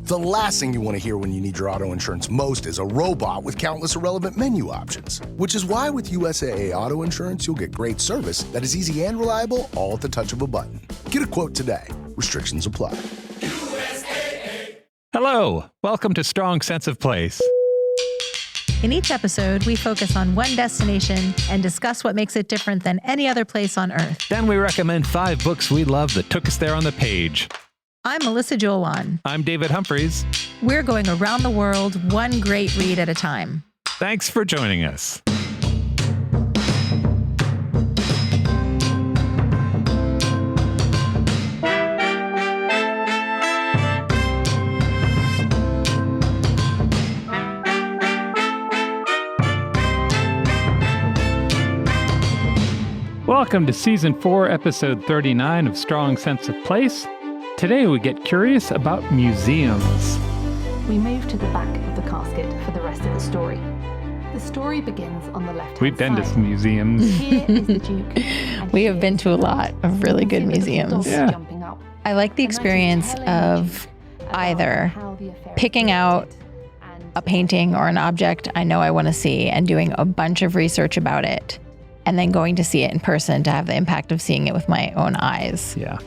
The last thing you want to hear when you need your auto insurance most is a robot with countless irrelevant menu options. Which is why with USAA Auto Insurance, you'll get great service that is easy and reliable, all at the touch of a button. Get a quote today. Restrictions apply. USAA. Hello. Welcome to Strong Sense of Place. In each episode, we focus on one destination and discuss what makes it different than any other place on Earth. Then we recommend 5 books we love that took us there on the page. I'm Melissa Joulwan. I'm David Humphreys. We're going around the world, one great read at a time. Thanks for joining us. Welcome to Season 4, Episode 39 of Strong Sense of Place. Today we get curious about museums. We move to the back of the casket for the rest of the story. The story begins on the left-hand We've been to some museums. Here is the Duke. We have been to a lot of really good museums. Yeah. I like the experience of either picking out a painting or an object I know I want to see and doing a bunch of research about it, and then going to see it in person to have the impact of seeing it with my own eyes. Yeah.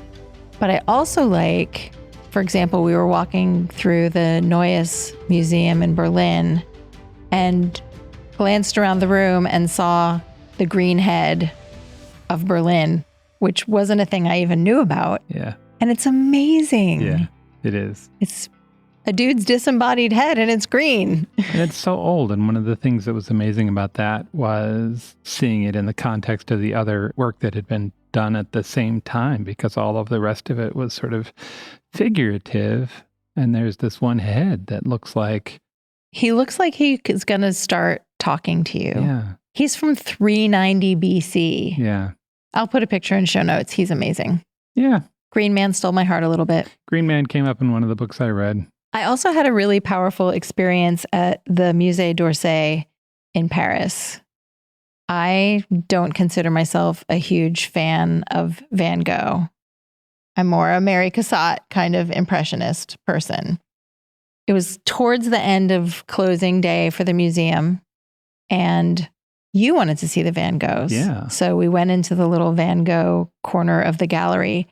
But I also like, for example, we were walking through the Neues Museum in Berlin and glanced around the room and saw the green head of Berlin, which wasn't a thing I even knew about. Yeah. And it's amazing. Yeah, it is. It's a dude's disembodied head and it's green. And it's so old. And one of the things that was amazing about that was seeing it in the context of the other work that had been done at the same time, because all of the rest of it was sort of figurative. And there's this one head that looks like... He looks like he is going to start talking to you. Yeah. He's from 390 BC. Yeah. I'll put a picture in show notes. He's amazing. Yeah. Green Man stole my heart a little bit. Green Man came up in one of the books I read. I also had a really powerful experience at the Musée d'Orsay in Paris. I don't consider myself a huge fan of Van Gogh. I'm more a Mary Cassatt kind of impressionist person. It was towards the end of closing day for the museum, and you wanted to see the Van Goghs. Yeah. So we went into the little Van Gogh corner of the gallery,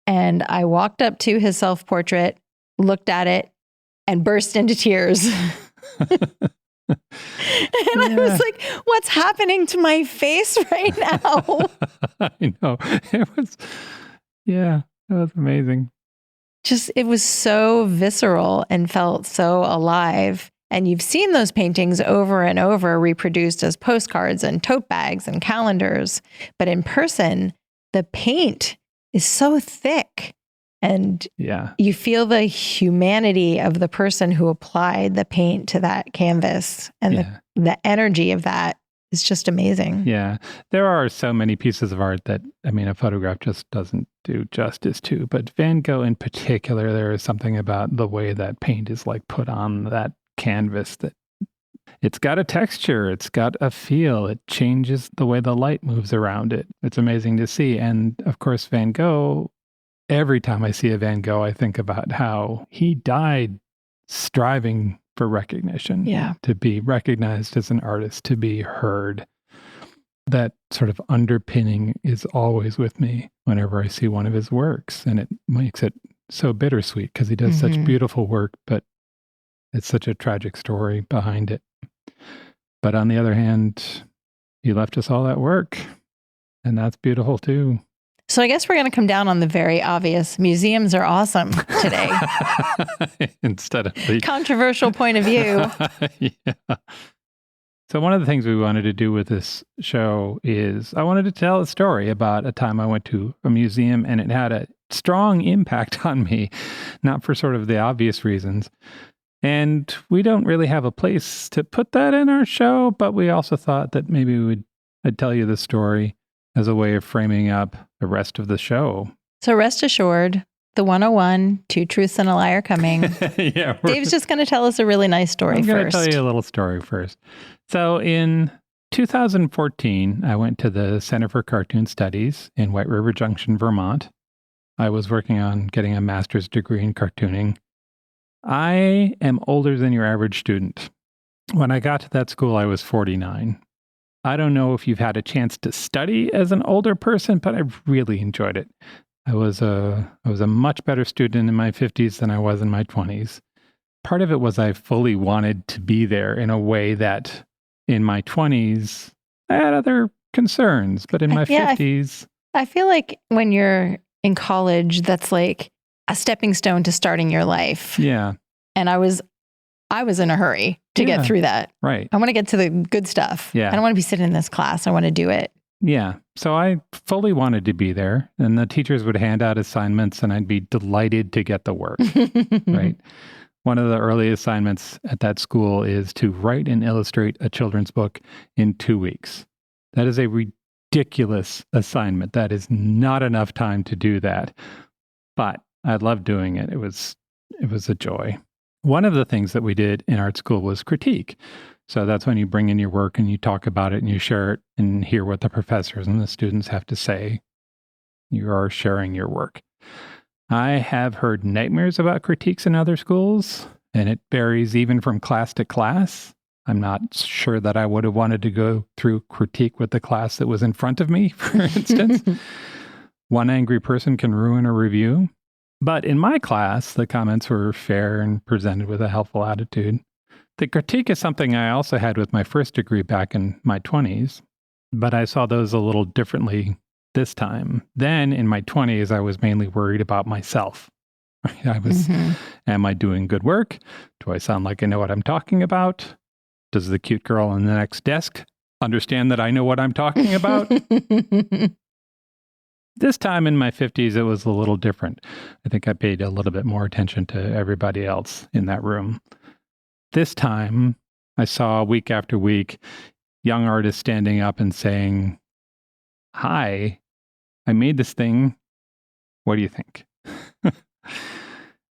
and I walked up to his self-portrait, looked at it, and burst into tears. And I was like, what's happening to my face right now? I know. It was amazing. Just, it was so visceral and felt so alive. And you've seen those paintings over and over reproduced as postcards and tote bags and calendars. But in person, the paint is so thick. And you feel the humanity of the person who applied the paint to that canvas. And the energy of that is just amazing. Yeah. There are so many pieces of art that, I mean, a photograph just doesn't do justice to. But Van Gogh in particular, there is something about the way that paint is like put on that canvas that it's got a texture, it's got a feel, it changes the way the light moves around it. It's amazing to see. And of course, Van Gogh, every time I see a Van Gogh, I think about how he died striving for recognition, to be recognized as an artist, to be heard. That sort of underpinning is always with me whenever I see one of his works. And it makes it so bittersweet because he does such beautiful work, but it's such a tragic story behind it. But on the other hand, he left us all that work, and that's beautiful too. So I guess we're going to come down on the very obvious. Museums are awesome today. Instead of the controversial point of view. Yeah. So one of the things we wanted to do with this show is I wanted to tell a story about a time I went to a museum and it had a strong impact on me, not for sort of the obvious reasons. And we don't really have a place to put that in our show, but we also thought that maybe I'd tell you the story as a way of framing up the rest of the show. So rest assured, the 101, 2 truths and a lie are coming. Dave's just going to tell us a really nice story first. I'm going to tell you a little story first. So in 2014, I went to the Center for Cartoon Studies in White River Junction, Vermont. I was working on getting a master's degree in cartooning. I am older than your average student. When I got to that school, I was 49. I don't know if you've had a chance to study as an older person, but I really enjoyed it. I was a much better student in my 50s than I was in my 20s. Part of it was I fully wanted to be there in a way that in my 20s, I had other concerns, but in my 50s... I feel like when you're in college, that's like a stepping stone to starting your life. Yeah. And I was in a hurry to get through that. Right. I want to get to the good stuff. Yeah. I don't want to be sitting in this class. I want to do it. Yeah. So I fully wanted to be there, and the teachers would hand out assignments and I'd be delighted to get the work. Right. One of the early assignments at that school is to write and illustrate a children's book in 2 weeks. That is a ridiculous assignment. That is not enough time to do that. But I loved doing it. It was a joy. One of the things that we did in art school was critique. So that's when you bring in your work and you talk about it and you share it and hear what the professors and the students have to say. You are sharing your work. I have heard nightmares about critiques in other schools, and it varies even from class to class. I'm not sure that I would have wanted to go through critique with the class that was in front of me, for instance. One angry person can ruin a review. But in my class, the comments were fair and presented with a helpful attitude. The critique is something I also had with my first degree back in my 20s, but I saw those a little differently this time. Then in my 20s, I was mainly worried about myself. I was, am I doing good work? Do I sound like I know what I'm talking about? Does the cute girl on the next desk understand that I know what I'm talking about? This time in my 50s, it was a little different. I think I paid a little bit more attention to everybody else in that room. This time, I saw week after week young artists standing up and saying, "Hi, I made this thing. What do you think?"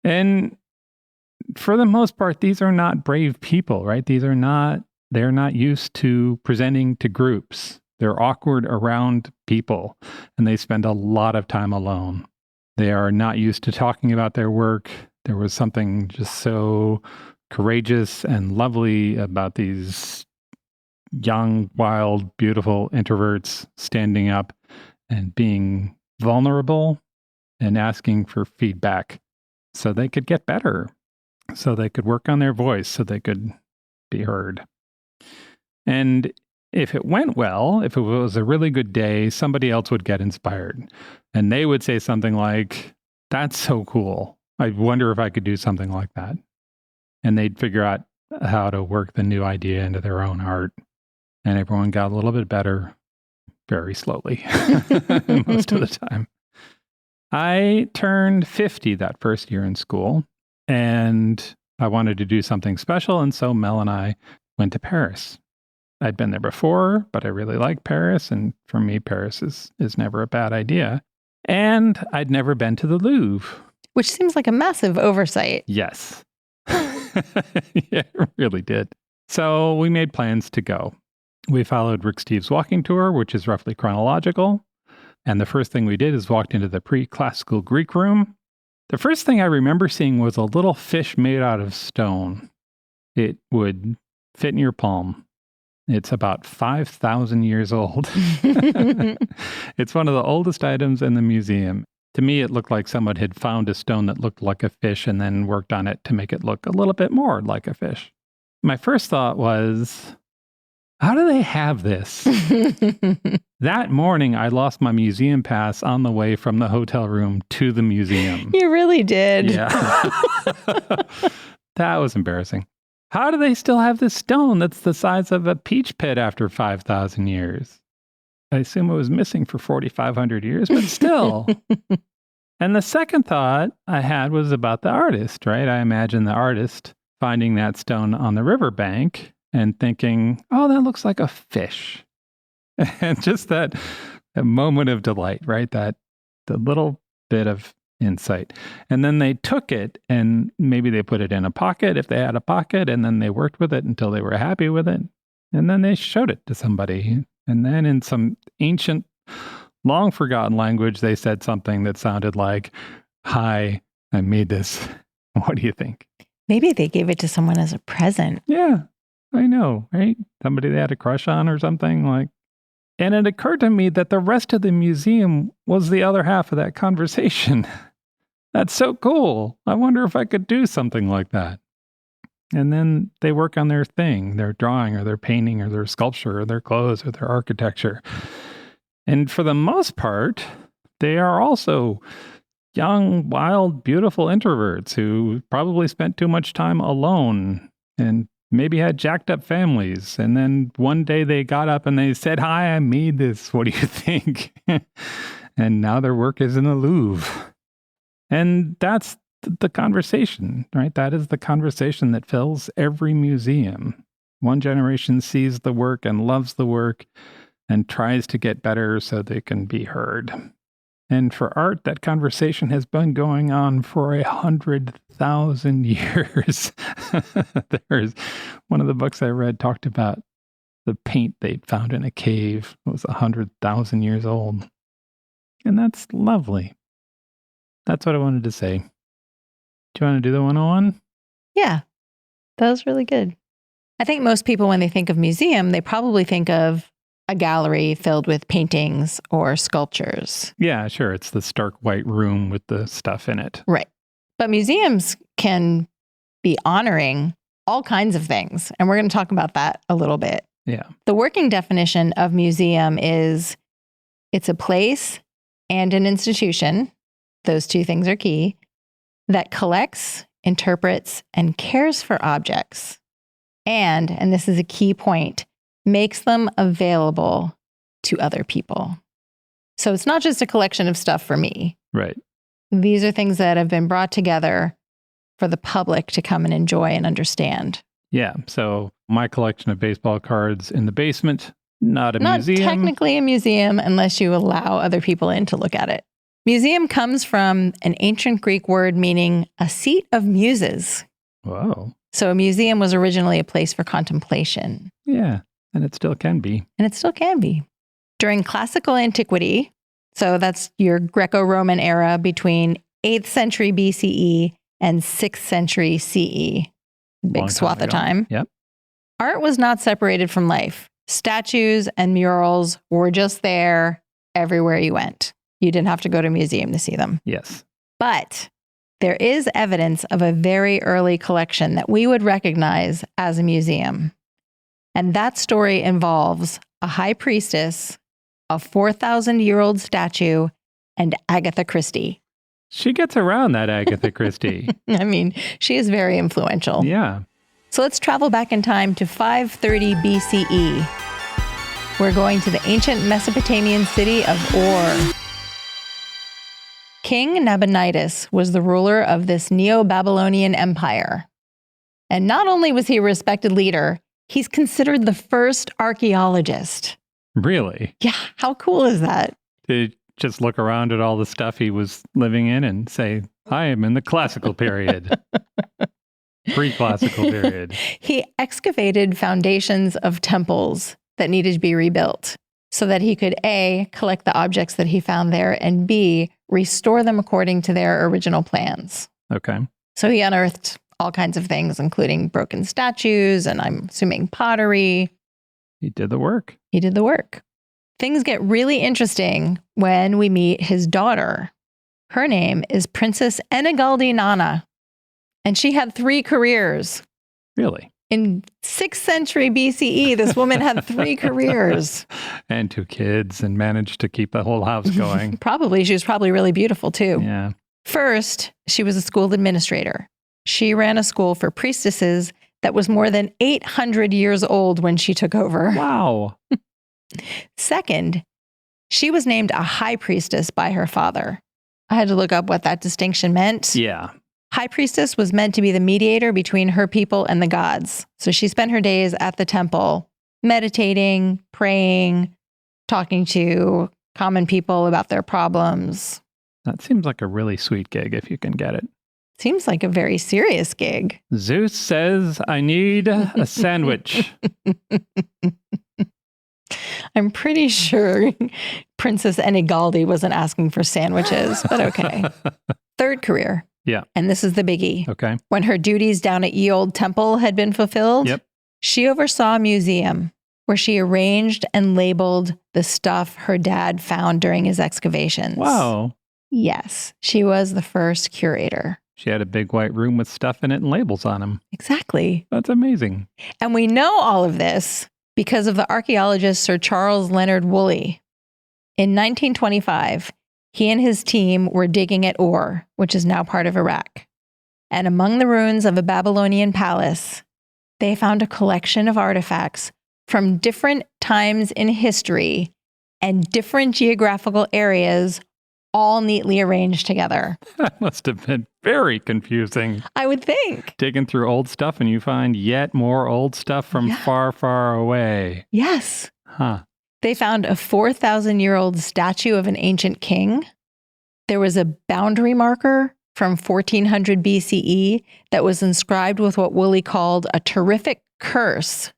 And for the most part, these are not brave people, right? They're not used to presenting to groups. They're awkward around people, and they spend a lot of time alone. They are not used to talking about their work. There was something just so courageous and lovely about these young, wild, beautiful introverts standing up and being vulnerable and asking for feedback so they could get better, so they could work on their voice, so they could be heard. And if it went well, if it was a really good day, somebody else would get inspired. And they would say something like, "That's so cool. I wonder if I could do something like that." And they'd figure out how to work the new idea into their own art. And everyone got a little bit better very slowly, most of the time. I turned 50 that first year in school, and I wanted to do something special. And so Mel and I went to Paris. I'd been there before, but I really like Paris. And for me, Paris is never a bad idea. And I'd never been to the Louvre. Which seems like a massive oversight. Yes. Yeah, it really did. So we made plans to go. We followed Rick Steves' walking tour, which is roughly chronological. And the first thing we did is walked into the pre-classical Greek room. The first thing I remember seeing was a little fish made out of stone. It would fit in your palm. It's about 5,000 years old. It's one of the oldest items in the museum. To me, it looked like someone had found a stone that looked like a fish and then worked on it to make it look a little bit more like a fish. My first thought was, how do they have this? That morning, I lost my museum pass on the way from the hotel room to the museum. You really did. Yeah. That was embarrassing. How do they still have this stone that's the size of a peach pit after 5,000 years? I assume it was missing for 4,500 years, but still. And the second thought I had was about the artist, right? I imagine the artist finding that stone on the riverbank and thinking, "Oh, that looks like a fish." And just that moment of delight, right? The little bit of insight. And then they took it and maybe they put it in a pocket if they had a pocket, and then they worked with it until they were happy with it. And then they showed it to somebody. And then in some ancient, long forgotten language, they said something that sounded like, "Hi, I made this. What do you think?" Maybe they gave it to someone as a present. Yeah, I know, right? Somebody they had a crush on or something like. And it occurred to me that the rest of the museum was the other half of that conversation. That's so cool. I wonder if I could do something like that. And then they work on their thing, their drawing or their painting or their sculpture or their clothes or their architecture. And for the most part, they are also young, wild, beautiful introverts who probably spent too much time alone and maybe had jacked up families. And then one day they got up and they said, "Hi, I made this. What do you think?" And now their work is in the Louvre. And that's the conversation, right? That is the conversation that fills every museum. One generation sees the work and loves the work and tries to get better so they can be heard. And for art, that conversation has been going on for 100,000 years. There's one of the books I read talked about the paint they'd found in a cave. It was 100,000 years old. And that's lovely. That's what I wanted to say. Do you want to do the 101? Yeah, that was really good. I think most people, when they think of museum, they probably think of a gallery filled with paintings or sculptures. Yeah, sure. It's the stark white room with the stuff in it. Right. But museums can be honoring all kinds of things. And we're going to talk about that a little bit. Yeah. The working definition of museum is it's a place and an institution. Those two things are key. That collects, interprets, and cares for objects. And this is a key point, makes them available to other people. So it's not just a collection of stuff for me. Right. These are things that have been brought together for the public to come and enjoy and understand. Yeah. So my collection of baseball cards in the basement, not a museum. Not technically a museum unless you allow other people in to look at it. Museum comes from an ancient Greek word meaning a seat of muses. Whoa. So a museum was originally a place for contemplation. Yeah. And it still can be. And it still can be. During classical antiquity, so that's your Greco-Roman era between 8th century BCE and 6th century CE, big swath of time. Yep. Art was not separated from life. Statues and murals were just there everywhere you went. You didn't have to go to a museum to see them. Yes. But there is evidence of a very early collection that we would recognize as a museum. And that story involves a high priestess, a 4,000-year-old statue, and Agatha Christie. She gets around, that Agatha Christie. I mean, she is very influential. Yeah. So let's travel back in time to 530 BCE. We're going to the ancient Mesopotamian city of Ur. King Nabonidus was the ruler of this Neo-Babylonian empire. And not only was he a respected leader, he's considered the first archaeologist. Really? Yeah, how cool is that? Did he just look around at all the stuff he was living in and say, I am in the classical period. Pre-classical period. He excavated foundations of temples that needed to be rebuilt so that he could A, collect the objects that he found there, and B, restore them according to their original plans. Okay. So he unearthed all kinds of things, including broken statues and I'm assuming pottery. He did the work. He did the work. Things get really interesting when we meet his daughter. Her name is Princess Enigaldi Nana, and she had 3 careers. Really? In 6th century BCE, this woman had 3 careers. And 2 kids and managed to keep the whole house going. She was probably really beautiful too. Yeah. First, she was a school administrator. She ran a school for priestesses that was more than 800 years old when she took over. Wow. Second, she was named a high priestess by her father. I had to look up what that distinction meant. Yeah. High priestess was meant to be the mediator between her people and the gods. So she spent her days at the temple, meditating, praying, talking to common people about their problems. That seems like a really sweet gig if you can get it. Seems like a very serious gig. Zeus says, I need a sandwich. I'm pretty sure Princess Enigaldi wasn't asking for sandwiches, but okay. Third career. Yeah. And this is the biggie. Okay. When her duties down at Ye Old Temple had been fulfilled, Yep. she oversaw a museum where she arranged and labeled the stuff her dad found during his excavations. Wow. Yes, she was the first curator. She had a big white room with stuff in it and labels on them. Exactly. That's amazing. And we know all of this because of the archaeologist Sir Charles Leonard Woolley. In 1925, he and his team were digging at Ur, which is now part of Iraq. And among the ruins of a Babylonian palace, they found a collection of artifacts from different times in history and different geographical areas, all neatly arranged together. That must have been very confusing. I would think. Digging through old stuff and you find yet more old stuff from far, far away. Yes. Huh. They found a 4,000-year-old statue of an ancient king. There was a boundary marker from 1400 BCE that was inscribed with what Woolley called a terrific curse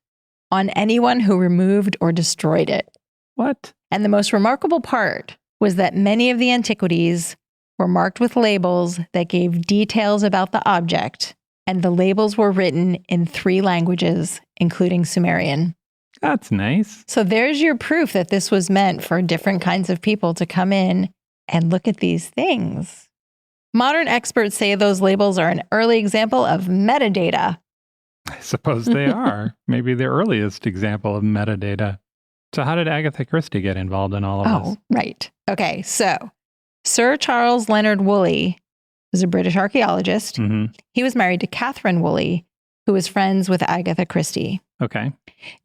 on anyone who removed or destroyed it. What? And the most remarkable part was that many of the antiquities were marked with labels that gave details about the object, and the labels were written in 3 languages, including Sumerian. That's nice. So there's your proof that this was meant for different kinds of people to come in and look at these things. Modern experts say those labels are an early example of metadata. I suppose they are. Maybe the earliest example of metadata. So how did Agatha Christie get involved in all of this? Oh, right. Okay, so Sir Charles Leonard Woolley was a British archaeologist. Mm-hmm. He was married to Catherine Woolley, who was friends with Agatha Christie. Okay.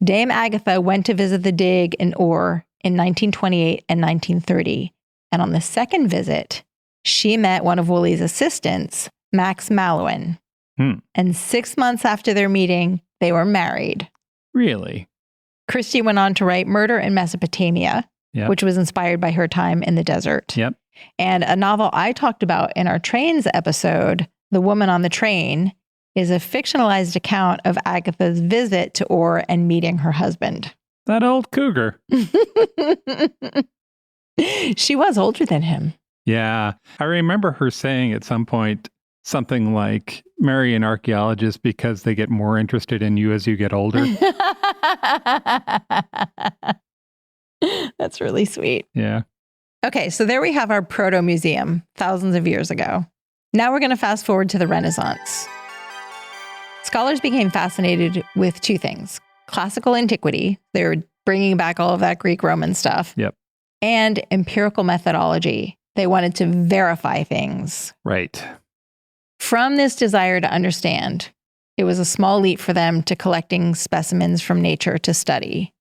Dame Agatha went to visit the dig in Ur in 1928 and 1930. And on the second visit, she met one of Woolley's assistants, Max Mallowan. And 6 months after their meeting, they were married. Really? Christie went on to write Murder in Mesopotamia, Yep. which was inspired by her time in the desert. Yep. And a novel I talked about in our trains episode, The Woman on the Train, is a fictionalized account of Agatha's visit to Ur and meeting her husband. That old cougar. She was older than him. Yeah. I remember her saying at some point something like, marry an archaeologist because they get more interested in you as you get older. That's really sweet. Yeah. Okay, so there we have our proto-museum thousands of years ago. Now we're going to fast forward to the Renaissance. Scholars became fascinated with 2 things. Classical antiquity, they were bringing back all of that Greek-Roman stuff. Yep. And empirical methodology. They wanted to verify things. Right. From this desire to understand, it was a small leap for them to collecting specimens from nature to study.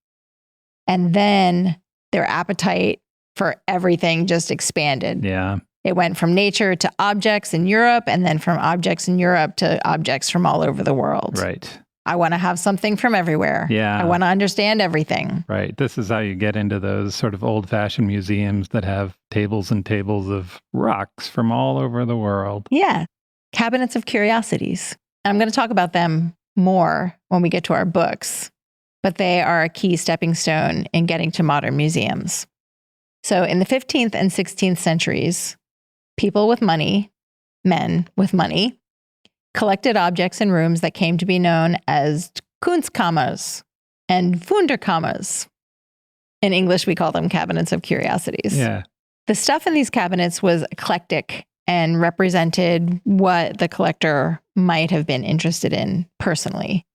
And then their appetite for everything just expanded. Yeah. It went from nature to objects in Europe, and then from objects in Europe to objects from all over the world. Right. I want to have something from everywhere. Yeah. I want to understand everything. Right. This is how you get into those sort of old-fashioned museums that have tables and tables of rocks from all over the world. Yeah. Cabinets of curiosities. I'm going to talk about them more when we get to our books, but they are a key stepping stone in getting to modern museums. So in the 15th and 16th centuries, people with money, men with money, collected objects in rooms that came to be known as Kunstkammers and Wunderkammers. In English, we call them cabinets of curiosities. Yeah. The stuff in these cabinets was eclectic and represented what the collector might have been interested in personally,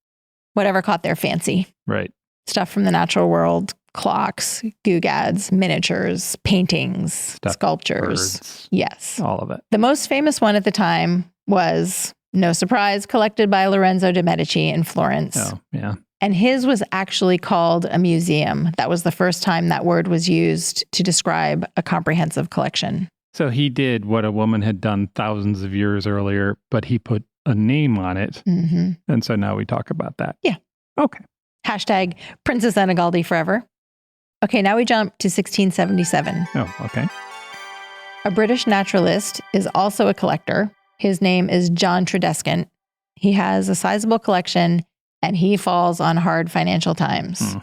whatever caught their fancy. Right. Stuff from the natural world, clocks, gougads, miniatures, paintings, sculptures. Birds, yes. all of it. The most famous one at the time was, no surprise, collected by Lorenzo de' Medici in Florence. Oh, yeah. And his was actually called a museum. That was the first time that word was used to describe a comprehensive collection. So he did what a woman had done thousands of years earlier, but he put a name on it. Mm-hmm. And so now we talk about that. Yeah. Okay. Hashtag Princess Enigaldi forever. Okay, now we jump to 1677. Oh, okay. A British naturalist is also a collector. His name is John Tredescant. He has a sizable collection, and he falls on hard financial times.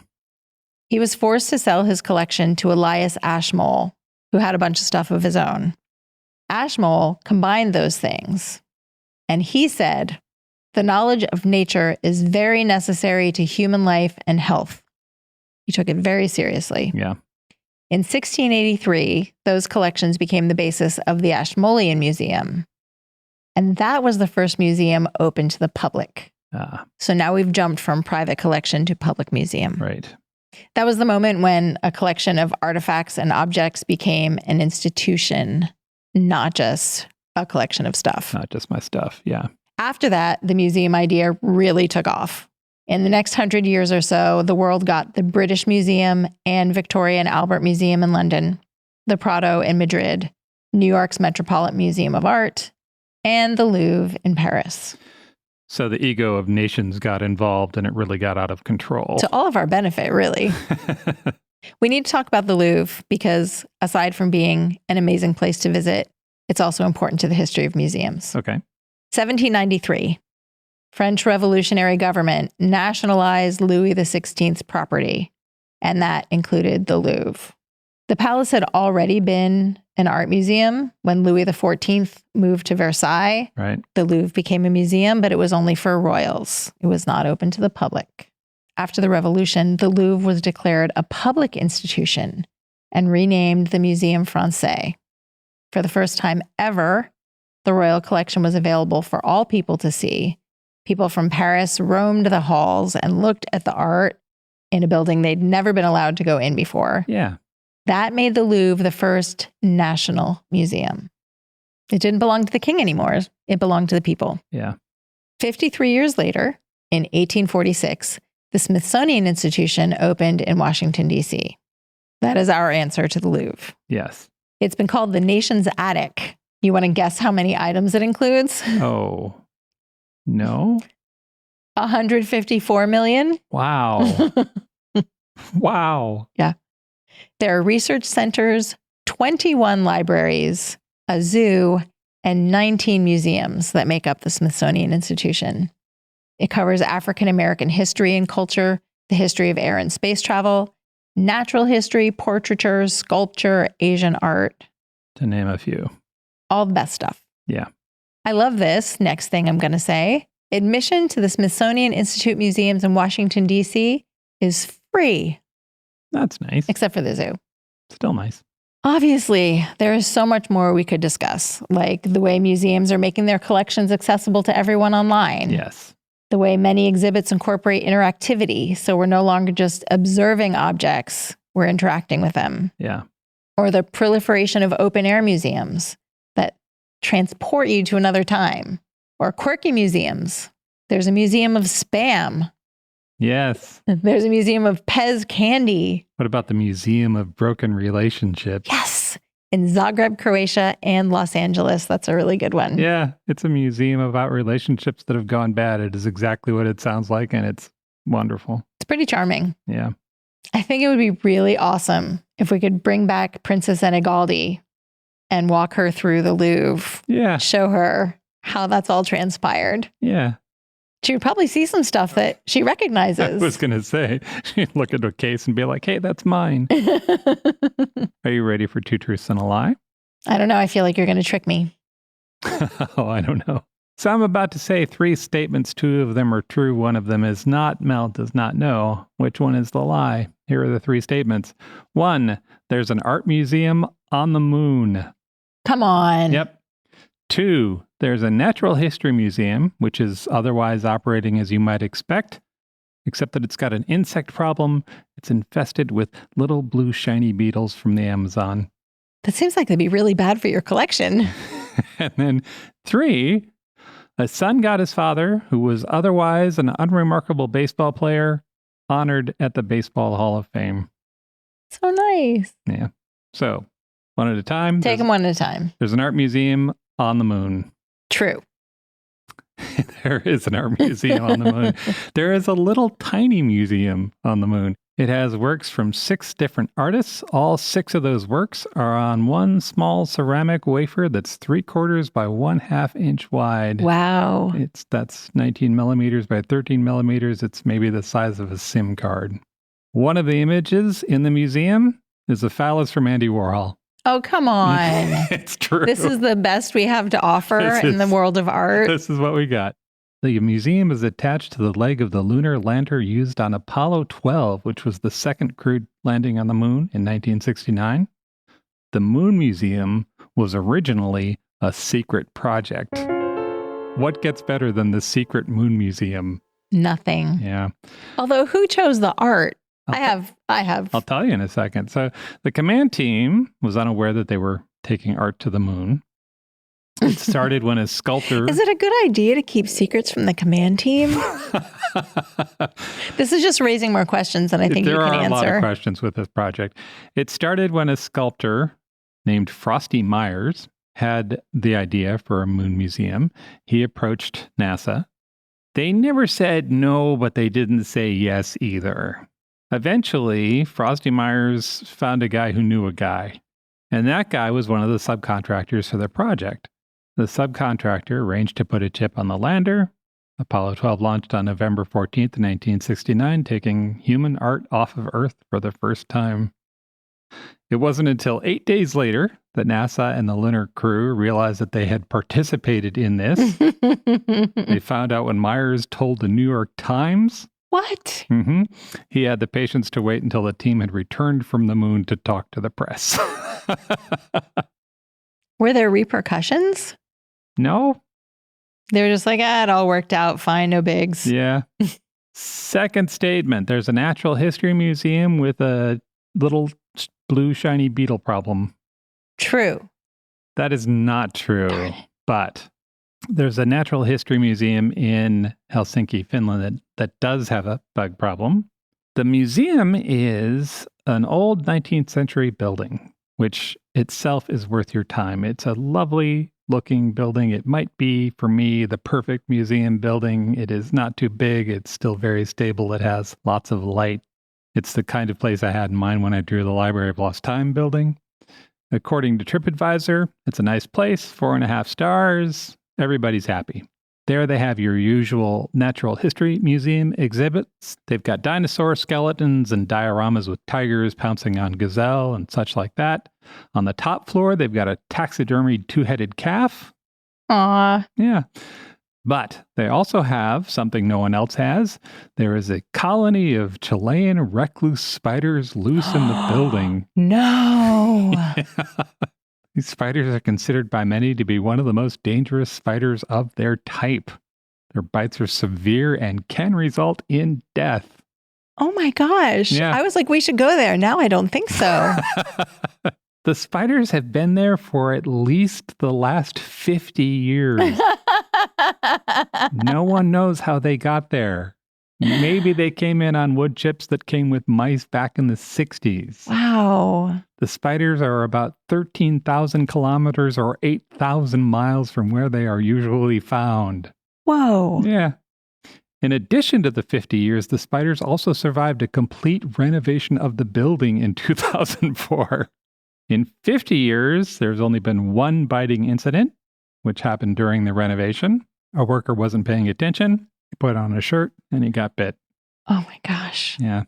He was forced to sell his collection to Elias Ashmole, who had a bunch of stuff of his own. Ashmole combined those things. And he said, the knowledge of nature is very necessary to human life and health. He took it very seriously. Yeah. In 1683, those collections became the basis of the Ashmolean Museum. And that was the first museum open to the public. So now we've jumped from private collection to public museum. Right. That was the moment when a collection of artifacts and objects became an institution, not just a collection of stuff. Not just my stuff. Yeah. After that, the museum idea really took off. In the next 100 years or so, the world got the British Museum and Victoria and Albert Museum in London, the Prado in Madrid, New York's Metropolitan Museum of Art, and the Louvre in Paris. So the ego of nations got involved and it really got out of control. To all of our benefit, really. We need to talk about the Louvre because aside from being an amazing place to visit, it's also important to the history of museums. Okay. 1793, French revolutionary government nationalized Louis XVI's property, and that included the Louvre. The palace had already been an art museum when Louis XIV moved to Versailles. Right. The Louvre became a museum, but it was only for royals. It was not open to the public. After the revolution, the Louvre was declared a public institution and renamed the Muséum Français. For the first time ever, the royal collection was available for all people to see. People from Paris roamed the halls and looked at the art in a building they'd never been allowed to go in before. Yeah. That made the Louvre the first national museum. It didn't belong to the king anymore. It belonged to the people. Yeah. 53 years later, in 1846, the Smithsonian Institution opened in Washington, D.C. That is our answer to the Louvre. Yes. It's been called the nation's attic. You want to guess how many items it includes? Oh, no. 154 million. Wow. Wow. Yeah. There are research centers, 21 libraries, a zoo, and 19 museums that make up the Smithsonian Institution. It covers African American history and culture, the history of air and space travel, natural history, portraiture, sculpture, Asian art. To name a few. All the best stuff. Yeah. I love this next thing I'm going to say. Admission to the Smithsonian Institute museums in Washington, D.C. is free. That's nice. Except for the zoo. Still nice. Obviously, there is so much more we could discuss, like the way museums are making their collections accessible to everyone online. Yes. The way many exhibits incorporate interactivity, so we're no longer just observing objects, we're interacting with them. Yeah. Or the proliferation of open-air museums that transport you to another time. Or quirky museums. There's a museum of Spam. Yes. There's a museum of Pez candy. What about the Museum of Broken Relationships? Yes. In Zagreb, Croatia, and Los Angeles. That's a really good one. Yeah. It's a museum about relationships that have gone bad. It is exactly what it sounds like, and it's wonderful. It's pretty charming. Yeah. I think it would be really awesome if we could bring back Princess Enigaldi and walk her through the Louvre. Yeah. Show her how that's all transpired. Yeah. She would probably see some stuff that she recognizes. I was going to say, she'd look at a case and be like, hey, that's mine. Are you ready for two truths and a lie? I don't know. I feel like you're going to trick me. Oh, I don't know. So I'm about to say three statements. Two of them are true. One of them is not. Mel does not know. Which one is the lie? Here are the three statements. 1, there's an art museum on the moon. Come on. Yep. 2, there's a natural history museum, which is otherwise operating as you might expect, except that it's got an insect problem. It's infested with little blue shiny beetles from the Amazon. That seems like they'd be really bad for your collection. And then 3, a son got his father, who was otherwise an unremarkable baseball player, honored at the Baseball Hall of Fame. So nice. Yeah. So, one at a time. Take them one at a time. There's an art museum on the moon. True. There is an art museum on the moon. There is a little tiny museum on the moon. It has works from 6 different artists. All 6 of those works are on one small ceramic wafer that's 3/4 by 1/2 inch wide. Wow. That's 19 millimeters by 13 millimeters. It's maybe the size of a SIM card. One of the images in the museum is a phallus from Andy Warhol. Oh, come on. It's true. This is the best we have to offer in the world of art. This is what we got. The museum is attached to the leg of the lunar lander used on Apollo 12, which was the second crewed landing on the moon in 1969. The Moon Museum was originally a secret project. What gets better than the secret Moon Museum? Nothing. Yeah. Although who chose the art? I have. I'll tell you in a second. So the command team was unaware that they were taking art to the moon. It started when a sculptor... Is it a good idea to keep secrets from the command team? This is just raising more questions than I think you can answer. There are a lot of questions with this project. It started when a sculptor named Frosty Myers had the idea for a moon museum. He approached NASA. They never said no, but they didn't say yes either. Eventually, Frosty Myers found a guy who knew a guy, and that guy was one of the subcontractors for the project. The subcontractor arranged to put a chip on the lander. Apollo 12 launched on November 14th, 1969, taking human art off of Earth for the first time. It wasn't until 8 days later that NASA and the lunar crew realized that they had participated in this. They found out when Myers told the New York Times. What? He had the patience to wait until the team had returned from the moon to talk to the press. Were there repercussions? No. They were just like, it all worked out fine, no bigs. Yeah. Second statement. There's a natural history museum with a little blue shiny beetle problem. True. That is not true. But there's a natural history museum in Helsinki, Finland that does have a bug problem. The museum is an old 19th century building, which itself is worth your time. It's a lovely looking building. It might be, for me, the perfect museum building. It is not too big. It's still very stable. It has lots of light. It's the kind of place I had in mind when I drew the Library of Lost Time building. According to TripAdvisor, it's a nice place, 4.5 stars. Everybody's happy. There they have your usual natural history museum exhibits. They've got dinosaur skeletons and dioramas with tigers pouncing on gazelle and such like that. On the top floor, they've got a taxidermied two-headed calf. Aw. Yeah. But they also have something no one else has. There is a colony of Chilean recluse spiders loose in the building. No. These spiders are considered by many to be one of the most dangerous spiders of their type. Their bites are severe and can result in death. Oh my gosh. Yeah. I was like, we should go there. Now I don't think so. The spiders have been there for at least the last 50 years. No one knows how they got there. Maybe they came in on wood chips that came with mice back in the 60s. Wow. The spiders are about 13,000 kilometers or 8,000 miles from where they are usually found. Whoa. Yeah. In addition to the 50 years, the spiders also survived a complete renovation of the building in 2004. In 50 years, there's only been one biting incident, which happened during the renovation. A worker wasn't paying attention. He put on a shirt and he got bit. Oh my gosh. Yeah.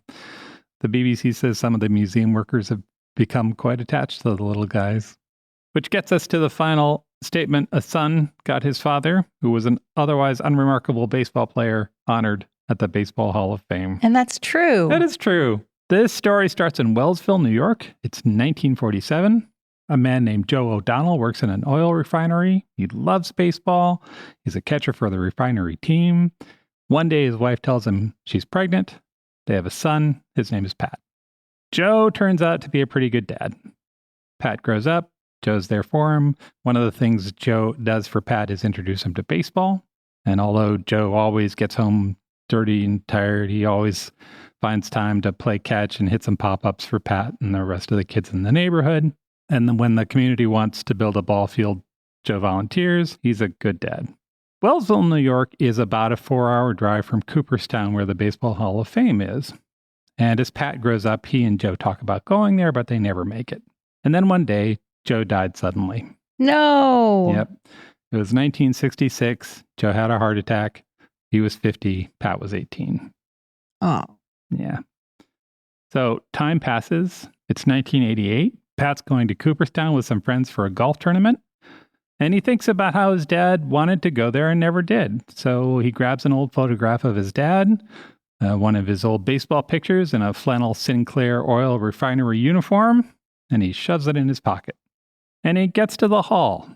The BBC says some of the museum workers have become quite attached to the little guys. Which gets us to the final statement. A son got his father, who was an otherwise unremarkable baseball player, honored at the Baseball Hall of Fame. And that's true. That is true. This story starts in Wellsville, New York. It's 1947. A man named Joe O'Donnell works in an oil refinery. He loves baseball. He's a catcher for the refinery team. One day, his wife tells him she's pregnant. They have a son. His name is Pat. Joe turns out to be a pretty good dad. Pat grows up. Joe's there for him. One of the things Joe does for Pat is introduce him to baseball. And although Joe always gets home dirty and tired, he always finds time to play catch and hit some pop-ups for Pat and the rest of the kids in the neighborhood. And then when the community wants to build a ball field, Joe volunteers. He's a good dad. Wellsville, New York is about a 4-hour drive from Cooperstown, where the Baseball Hall of Fame is. And as Pat grows up, he and Joe talk about going there, but they never make it. And then one day, Joe died suddenly. No. Yep. It was 1966. Joe had a heart attack. He was 50. Pat was 18. Oh. Yeah. So time passes. It's 1988. Pat's going to Cooperstown with some friends for a golf tournament. And he thinks about how his dad wanted to go there and never did. So he grabs an old photograph of his dad, one of his old baseball pictures in a flannel Sinclair oil refinery uniform, and he shoves it in his pocket. And he gets to the hall.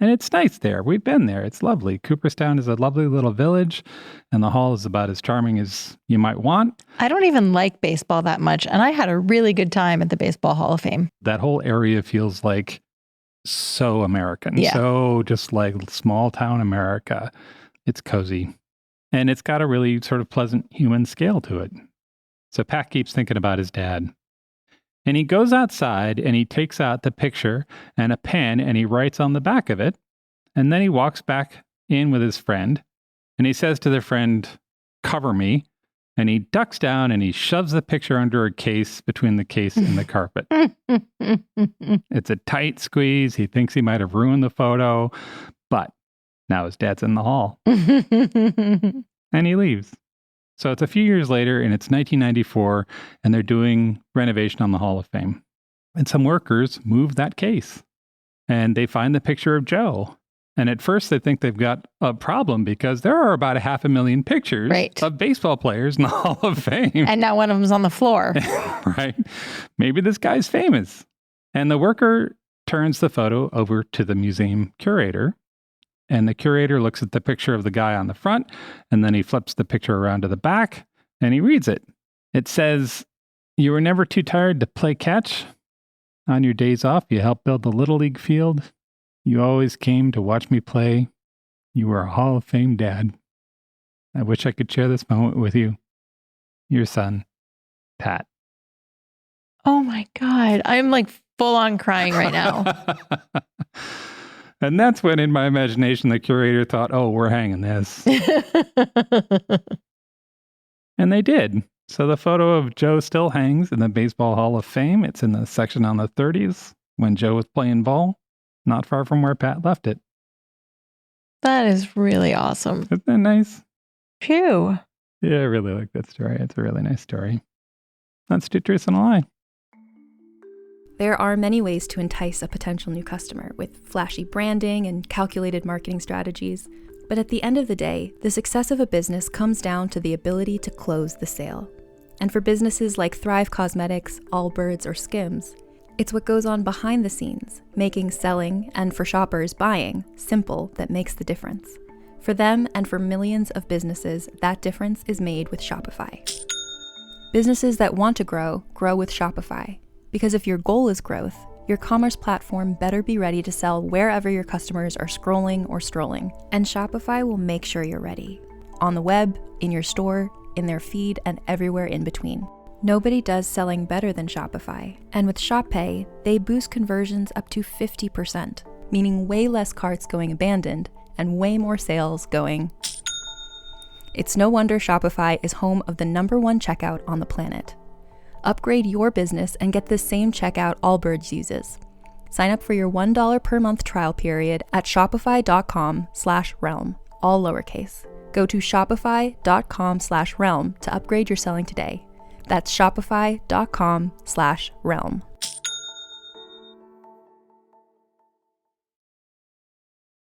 And it's nice there. We've been there. It's lovely. Cooperstown is a lovely little village, and the hall is about as charming as you might want. I don't even like baseball that much, and I had a really good time at the Baseball Hall of Fame. That whole area feels like so American. Yeah. So just like small town America. It's cozy. And it's got a really sort of pleasant human scale to it. So Pat keeps thinking about his dad. And he goes outside and he takes out the picture and a pen and he writes on the back of it. And then he walks back in with his friend and he says to the friend, "Cover me." And he ducks down and he shoves the picture under a case between the case and the carpet. It's a tight squeeze. He thinks he might have ruined the photo, but now his dad's in the hall. And he leaves. So it's a few years later and it's 1994 and they're doing renovation on the Hall of Fame. And some workers move that case and they find the picture of Joe. And at first they think they've got a problem because there are about 500,000 pictures of baseball players in the Hall of Fame. And now one of them's on the floor. Right? Maybe this guy's famous. And the worker turns the photo over to the museum curator. And the curator looks at the picture of the guy on the front, and then he flips the picture around to the back, and he reads it. It says, "You were never too tired to play catch. On your days off, you helped build the Little League field. You always came to watch me play. You were a Hall of Fame dad. I wish I could share this moment with you. Your son, Pat." Oh my God. I'm like full on crying right now. And that's when, in my imagination, the curator thought, "Oh, we're hanging this." And they did. So the photo of Joe still hangs in the Baseball Hall of Fame. It's in the section on the 30s when Joe was playing ball, not far from where Pat left it. That is really awesome. Isn't that nice? Phew. Yeah, I really like that story. It's a really nice story. That's Two Truths and a Lie. There are many ways to entice a potential new customer with flashy branding and calculated marketing strategies. But at the end of the day, the success of a business comes down to the ability to close the sale. And for businesses like Thrive Cosmetics, Allbirds, or Skims, it's what goes on behind the scenes, making selling, and for shoppers, buying, simple that makes the difference. For them and for millions of businesses, that difference is made with Shopify. Businesses that want to grow, grow with Shopify. Because if your goal is growth, your commerce platform better be ready to sell wherever your customers are scrolling or strolling. And Shopify will make sure you're ready. On the web, in your store, in their feed, and everywhere in between. Nobody does selling better than Shopify. And with Shop Pay, they boost conversions up to 50%, meaning way less carts going abandoned and way more sales going. It's no wonder Shopify is home of the #1 checkout on the planet. Upgrade your business and get the same checkout Allbirds uses. Sign up for your $1 per month trial period at shopify.com/realm, all lowercase. Go to shopify.com/realm to upgrade your selling today. That's shopify.com/realm.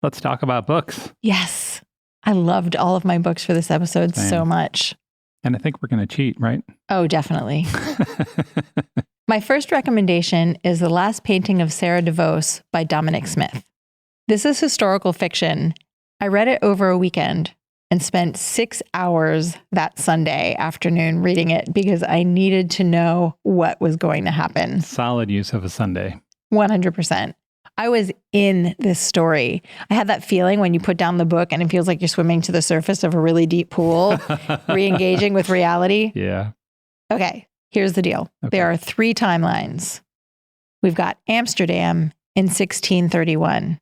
Let's talk about books. Yes. I loved all of my books for this episode so much. And I think we're going to cheat, right? Oh, definitely. My first recommendation is The Last Painting of Sarah DeVos by Dominic Smith. This is historical fiction. I read it over a weekend and spent 6 hours that Sunday afternoon reading it because I needed to know what was going to happen. Solid use of a Sunday. 100%. I was in this story. I had that feeling when you put down the book and it feels like you're swimming to the surface of a really deep pool, re-engaging with reality. Yeah. Okay, here's the deal. Okay. There are 3 timelines. We've got Amsterdam in 1631.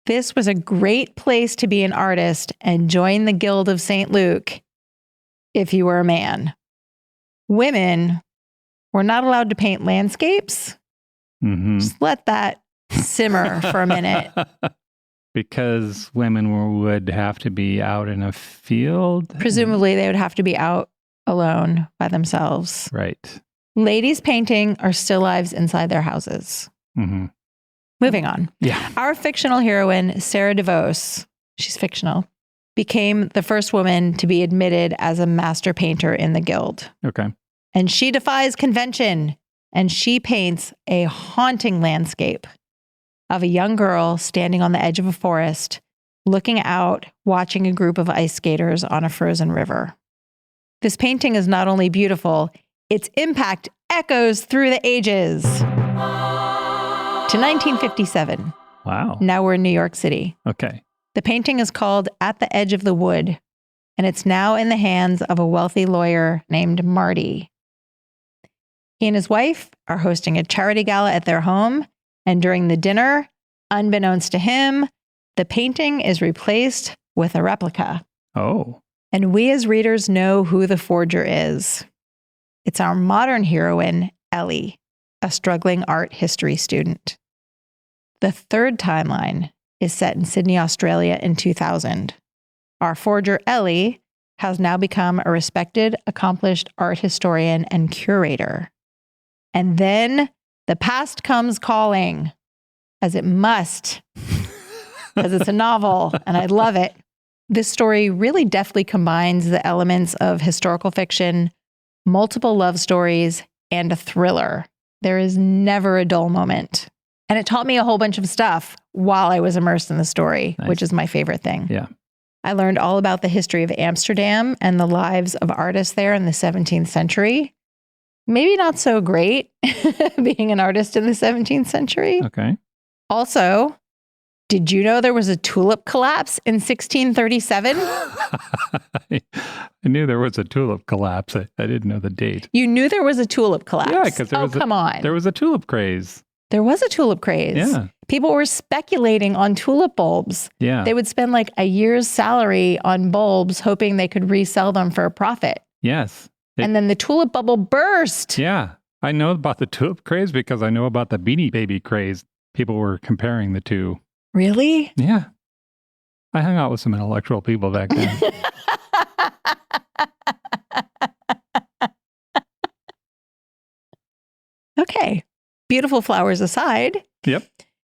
This was a great place to be an artist and join the Guild of St. Luke if you were a man. Women were not allowed to paint landscapes. Mm-hmm. Just let that simmer for a minute. Because women would have to be out in a field? Presumably they would have to be out alone by themselves. Right. Ladies painting our still lives inside their houses. Mm-hmm. Moving on. Yeah. Our fictional heroine, Sarah DeVos, she's fictional, became the first woman to be admitted as a master painter in the guild. Okay. And she defies convention, and she paints a haunting landscape of a young girl standing on the edge of a forest, looking out, watching a group of ice skaters on a frozen river. This painting is not only beautiful, its impact echoes through the ages. To 1957. Wow. Now we're in New York City. Okay. The painting is called At the Edge of the Wood, and it's now in the hands of a wealthy lawyer named Marty. He and his wife are hosting a charity gala at their home, and during the dinner, unbeknownst to him, the painting is replaced with a replica. Oh. And we as readers know who the forger is. It's our modern heroine, Ellie, a struggling art history student. The third timeline is set in Sydney, Australia in 2000. Our forger, Ellie, has now become a respected, accomplished art historian and curator. And then the past comes calling, as it must, because it's a novel and I love it. This story really deftly combines the elements of historical fiction, multiple love stories, and a thriller. There is never a dull moment. And it taught me a whole bunch of stuff while I was immersed in the story, Nice. which is my favorite thing. Yeah. I learned all about the history of Amsterdam and the lives of artists there in the 17th century. Maybe not so great being an artist in the 17th century. Okay. Also, did you know there was a tulip collapse in 1637? I knew there was a tulip collapse. I didn't know the date. You knew there was a tulip collapse? Yeah, because come on. There was a tulip craze. There was a tulip craze. Yeah. People were speculating on tulip bulbs. Yeah. They would spend like a year's salary on bulbs, hoping they could resell them for a profit. Yes. And then the tulip bubble burst. Yeah. I know about the tulip craze because I know about the Beanie Baby craze. People were comparing the two. Really? Yeah. I hung out with some intellectual people back then. Okay. Beautiful flowers aside. Yep.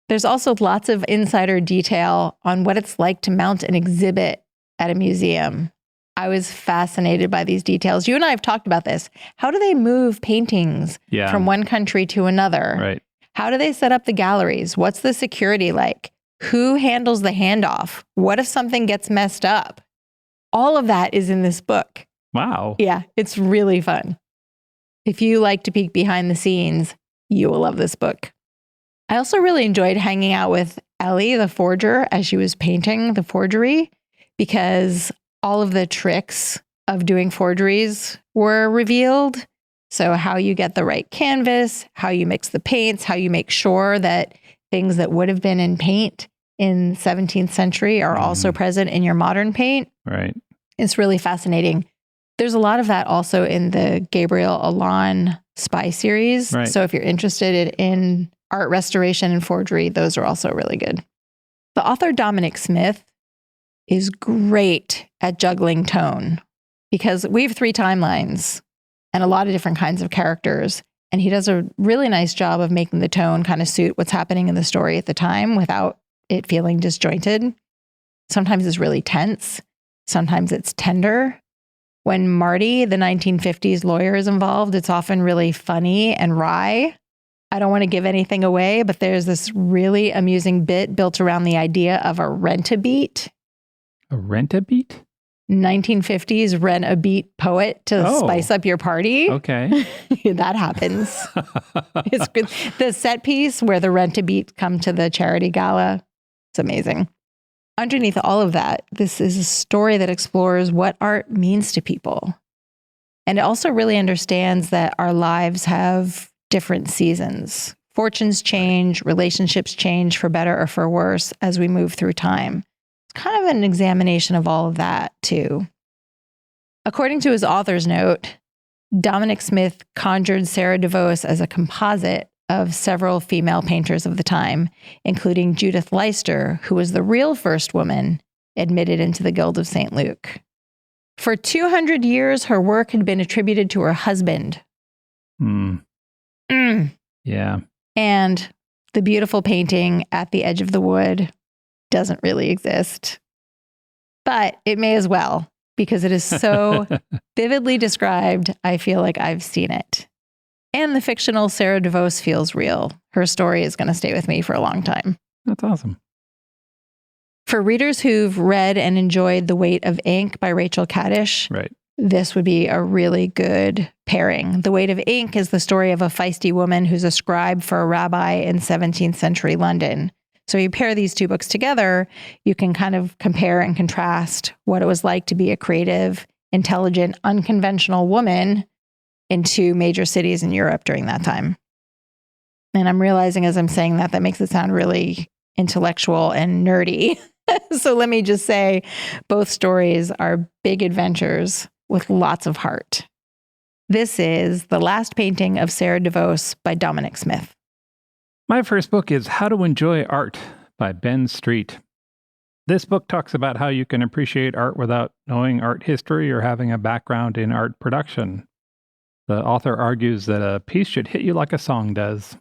There's also lots of insider detail on what it's like to mount an exhibit at a museum. I was fascinated by these details. You and I have talked about this. How do they move paintings from one country to another? Right. How do they set up the galleries? What's the security like? Who handles the handoff? What if something gets messed up? All of that is in this book. Wow. Yeah, it's really fun. If you like to peek behind the scenes, you will love this book. I also really enjoyed hanging out with Ellie, the forger, as she was painting the forgery, because all of the tricks of doing forgeries were revealed. So how you get the right canvas, how you mix the paints, how you make sure that things that would have been in paint in 17th century are also present in your modern paint. Right. It's really fascinating. There's a lot of that also in the Gabriel Allon spy series. Right. So if you're interested in art restoration and forgery, those are also really good. The author Dominic Smith is great at juggling tone because we have 3 timelines and a lot of different kinds of characters. And he does a really nice job of making the tone kind of suit what's happening in the story at the time without it feeling disjointed. Sometimes it's really tense. Sometimes it's tender. When Marty, the 1950s lawyer, is involved, it's often really funny and wry. I don't want to give anything away, but there's this really amusing bit built around the idea of a rent-a-beat. A rent-a-beat? 1950s rent-a-beat poet to spice up your party. Okay. That happens. It's good. The set piece where the rent-a-beat come to the charity gala, it's amazing. Underneath all of that, this is a story that explores what art means to people. And it also really understands that our lives have different seasons. Fortunes change, relationships change for better or for worse as we move through time. It's kind of an examination of all of that, too. According to his author's note, Dominic Smith conjured Sarah DeVos as a composite of several female painters of the time, including Judith Leister, who was the real first woman admitted into the Guild of St. Luke. For 200 years, her work had been attributed to her husband, Mm. Mm. Yeah. And the beautiful painting at the edge of the wood doesn't really exist. But it may as well, because it is so vividly described. I feel like I've seen it. And the fictional Sarah DeVos feels real. Her story is going to stay with me for a long time. That's awesome. For readers who've read and enjoyed The Weight of Ink by Rachel Kaddish, Right. this would be a really good pairing. The Weight of Ink is the story of a feisty woman who's a scribe for a rabbi in 17th century London. So you pair these two books together, you can kind of compare and contrast what it was like to be a creative, intelligent, unconventional woman in two major cities in Europe during that time. And I'm realizing as I'm saying that, that makes it sound really intellectual and nerdy. So let me just say, both stories are big adventures with lots of heart. This is The Last Painting of Sarah DeVos by Dominic Smith. My first book is How to Enjoy Art by Ben Street. This book talks about how you can appreciate art without knowing art history or having a background in art production. The author argues that a piece should hit you like a song does.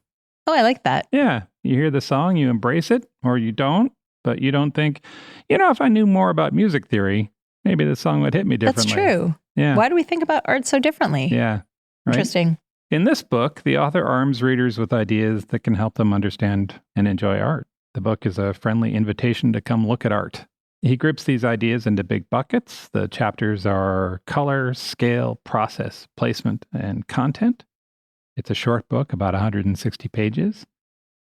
Oh, I like that. Yeah, you hear the song, you embrace it, or you don't, but you don't think, if I knew more about music theory, maybe the song would hit me differently. That's true. Yeah. Why do we think about art so differently? Yeah. Right? Interesting. In this book, the author arms readers with ideas that can help them understand and enjoy art. The book is a friendly invitation to come look at art. He groups these ideas into big buckets. The chapters are color, scale, process, placement, and content. It's a short book, about 160 pages.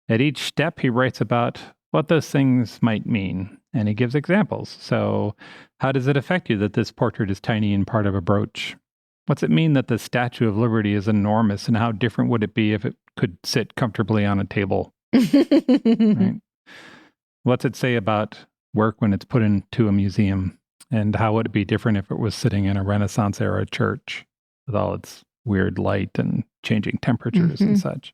At each step, he writes about what those things might mean, and he gives examples. So, how does it affect you that this portrait is tiny and part of a brooch? What's it mean that the Statue of Liberty is enormous, and how different would it be if it could sit comfortably on a table? Right? What's it say about work when it's put into a museum? And how would it be different if it was sitting in a Renaissance-era church with all its weird light and changing temperatures and such?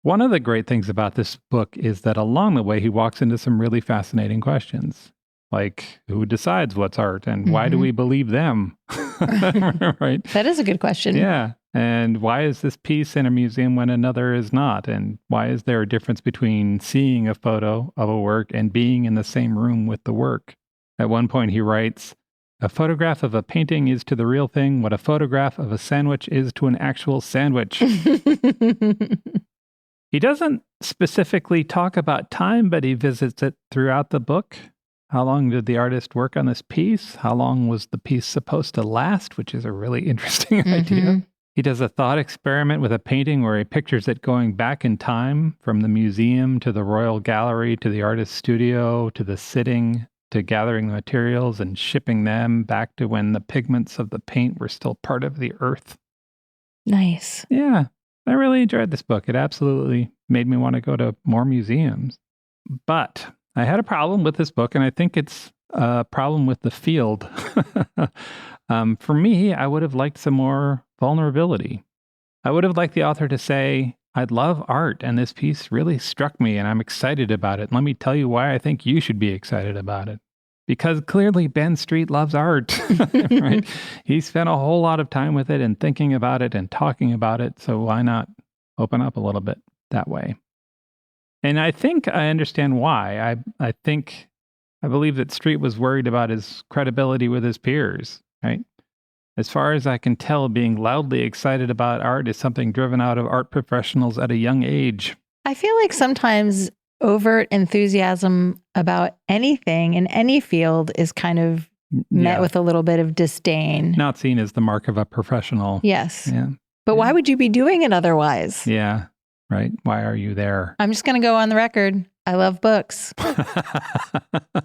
One of the great things about this book is that along the way, he walks into some really fascinating questions. Like, who decides what's art and why do we believe them? Right? That is a good question. Yeah. And why is this piece in a museum when another is not? And why is there a difference between seeing a photo of a work and being in the same room with the work? At one point, he writes, a photograph of a painting is to the real thing what a photograph of a sandwich is to an actual sandwich. He doesn't specifically talk about time, but he visits it throughout the book. How long did the artist work on this piece? How long was the piece supposed to last? Which is a really interesting idea. He does a thought experiment with a painting where he pictures it going back in time from the museum to the Royal Gallery to the artist's studio to the sitting to gathering the materials and shipping them back to when the pigments of the paint were still part of the earth. Nice. Yeah, I really enjoyed this book. It absolutely made me want to go to more museums. But I had a problem with this book, and I think it's a problem with the field. For me, I would have liked some more vulnerability. I would have liked the author to say, I love art, and this piece really struck me, and I'm excited about it. Let me tell you why I think you should be excited about it. Because clearly Ben Street loves art, right? He spent a whole lot of time with it and thinking about it and talking about it, so why not open up a little bit that way? And I think I understand why. I believe that Street was worried about his credibility with his peers, right? As far as I can tell, being loudly excited about art is something driven out of art professionals at a young age. I feel like sometimes overt enthusiasm about anything in any field is kind of met with a little bit of disdain. Not seen as the mark of a professional. Yes. Yeah. But why would you be doing it otherwise? Yeah. Right. Why are you there? I'm just going to go on the record. I love books.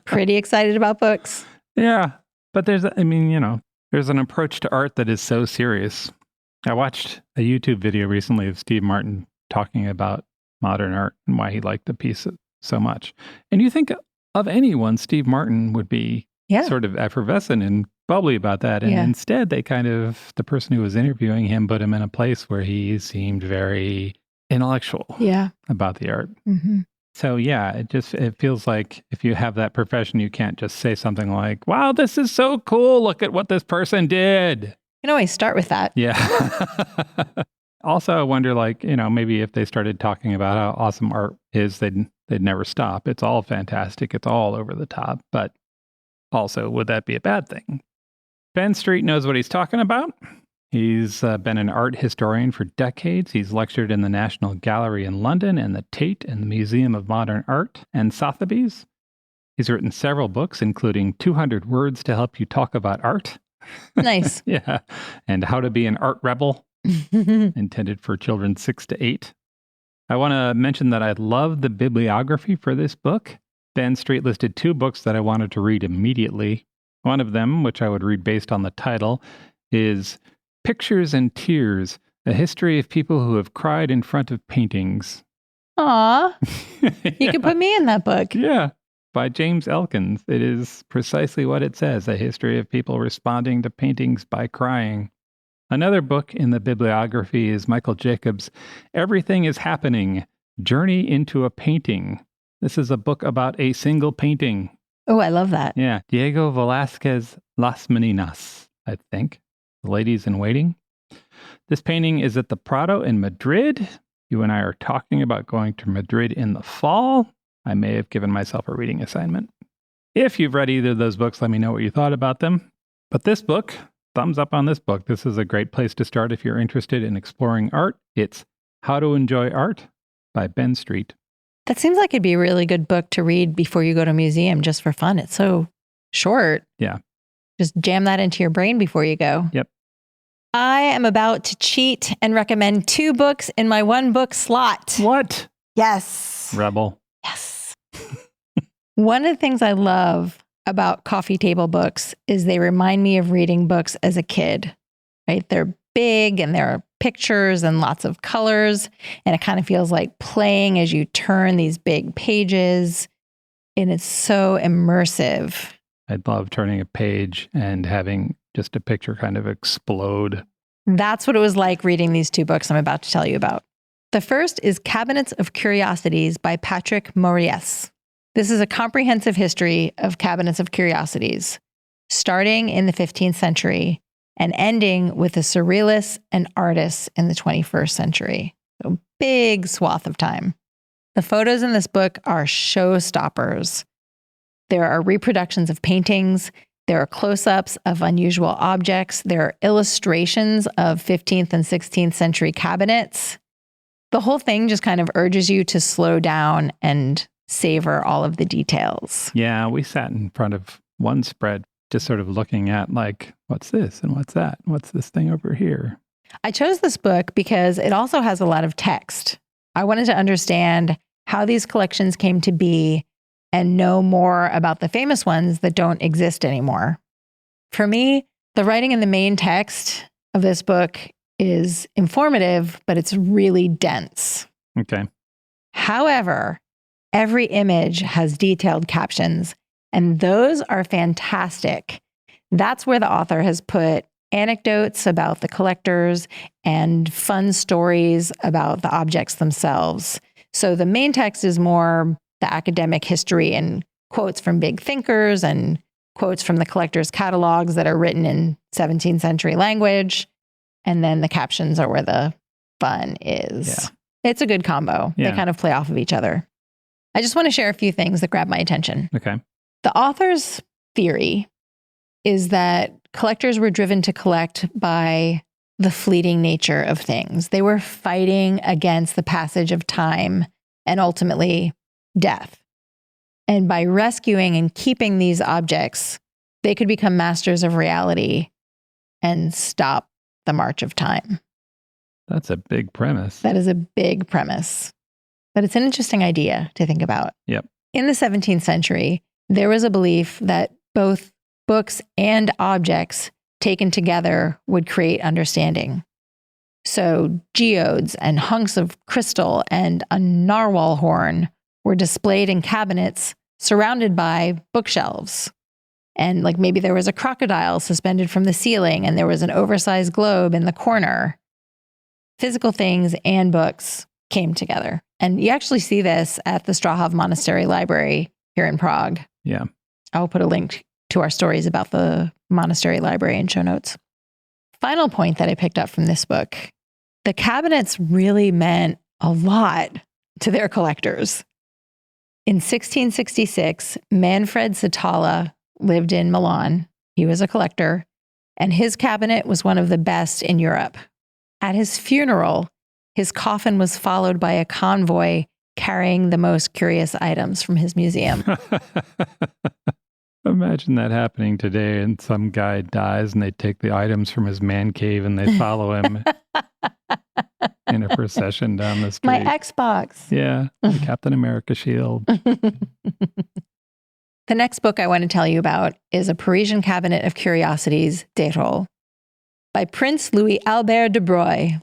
Pretty excited about books. Yeah. But there's an approach to art that is so serious. I watched a YouTube video recently of Steve Martin talking about modern art and why he liked the piece so much. And you think of anyone, Steve Martin would be sort of effervescent and bubbly about that. And instead, the person who was interviewing him put him in a place where he seemed very intellectual about the art. Mm-hmm. So it feels like if you have that profession, you can't just say something like, wow, this is so cool. Look at what this person did. You can always start with that. Yeah. also I wonder, like, maybe if they started talking about how awesome art is, they'd never stop. It's all fantastic. It's all over the top. But also, would that be a bad thing? Ben Street knows what he's talking about. He's been an art historian for decades. He's lectured in the National Gallery in London and the Tate and the Museum of Modern Art and Sotheby's. He's written several books, including 200 Words to Help You Talk About Art. Nice. Yeah. And How to Be an Art Rebel, intended for children 6 to 8. I want to mention that I love the bibliography for this book. Ben Street listed 2 books that I wanted to read immediately. One of them, which I would read based on the title, is Pictures and Tears, A History of People Who Have Cried in Front of Paintings. Aw, Yeah. you could put me in that book. Yeah, by James Elkins. It is precisely what it says, a history of people responding to paintings by crying. Another book in the bibliography is Michael Jacobs' Everything is Happening, Journey into a Painting. This is a book about a single painting. Oh, I love that. Yeah, Diego Velázquez Las Meninas, I think. The Ladies in Waiting. This painting is at the Prado in Madrid. You and I are talking about going to Madrid in the fall. I may have given myself a reading assignment. If you've read either of those books, let me know what you thought about them. But this book, thumbs up on this book. This is a great place to start if you're interested in exploring art. It's How to Enjoy Art by Ben Street. That seems like it'd be a really good book to read before you go to a museum just for fun. It's so short. Yeah. Just jam that into your brain before you go. Yep. I am about to cheat and recommend 2 books in my 1 book slot. What? Yes. Rebel. Yes. One of the things I love about coffee table books is they remind me of reading books as a kid, right? They're big and there are pictures and lots of colors. And it kind of feels like playing as you turn these big pages. And it's so immersive. I'd love turning a page and having just a picture kind of explode. That's what it was like reading these 2 books I'm about to tell you about. The first is Cabinets of Curiosities by Patrick Mauriès. This is a comprehensive history of cabinets of curiosities, starting in the 15th century and ending with the surrealists and artists in the 21st century. So big swath of time. The photos in this book are showstoppers. There are reproductions of paintings. There are close-ups of unusual objects. There are illustrations of 15th and 16th century cabinets. The whole thing just kind of urges you to slow down and savor all of the details. Yeah, we sat in front of one spread just sort of looking at, like, what's this and what's that? What's this thing over here? I chose this book because it also has a lot of text. I wanted to understand how these collections came to be and know more about the famous ones that don't exist anymore. For me, the writing in the main text of this book is informative, but it's really dense. Okay. However, every image has detailed captions, and those are fantastic. That's where the author has put anecdotes about the collectors and fun stories about the objects themselves. So the main text is more the academic history and quotes from big thinkers and quotes from the collectors' catalogs that are written in 17th century language. And then the captions are where the fun is. Yeah. It's a good combo. Yeah. They kind of play off of each other. I just want to share a few things that grab my attention. Okay. The author's theory is that collectors were driven to collect by the fleeting nature of things. They were fighting against the passage of time and ultimately death. And by rescuing and keeping these objects, they could become masters of reality and stop the march of time. That's a big premise. That is a big premise. But it's an interesting idea to think about. Yep. In the 17th century, there was a belief that both books and objects taken together would create understanding. So geodes and hunks of crystal and a narwhal horn were displayed in cabinets surrounded by bookshelves. And like maybe there was a crocodile suspended from the ceiling and there was an oversized globe in the corner. Physical things and books came together. And you actually see this at the Strahov Monastery Library here in Prague. Yeah. I'll put a link to our stories about the monastery library in show notes. Final point that I picked up from this book The cabinets really meant a lot to their collectors. In 1666, Manfred Sitala lived in Milan. He was a collector, and his cabinet was one of the best in Europe. At his funeral, his coffin was followed by a convoy carrying the most curious items from his museum. Imagine that happening today and some guy dies and they take the items from his man cave and they follow him in a procession down the street. My Xbox. Yeah, the Captain America shield. The next book I want to tell you about is A Parisian Cabinet of Curiosities, Dérolle, by Prince Louis Albert de Broglie.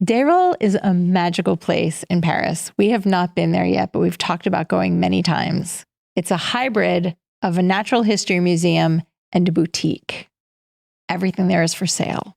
Dérolle is a magical place in Paris. We have not been there yet, but we've talked about going many times. It's a hybrid of a natural history museum and a boutique. Everything there is for sale.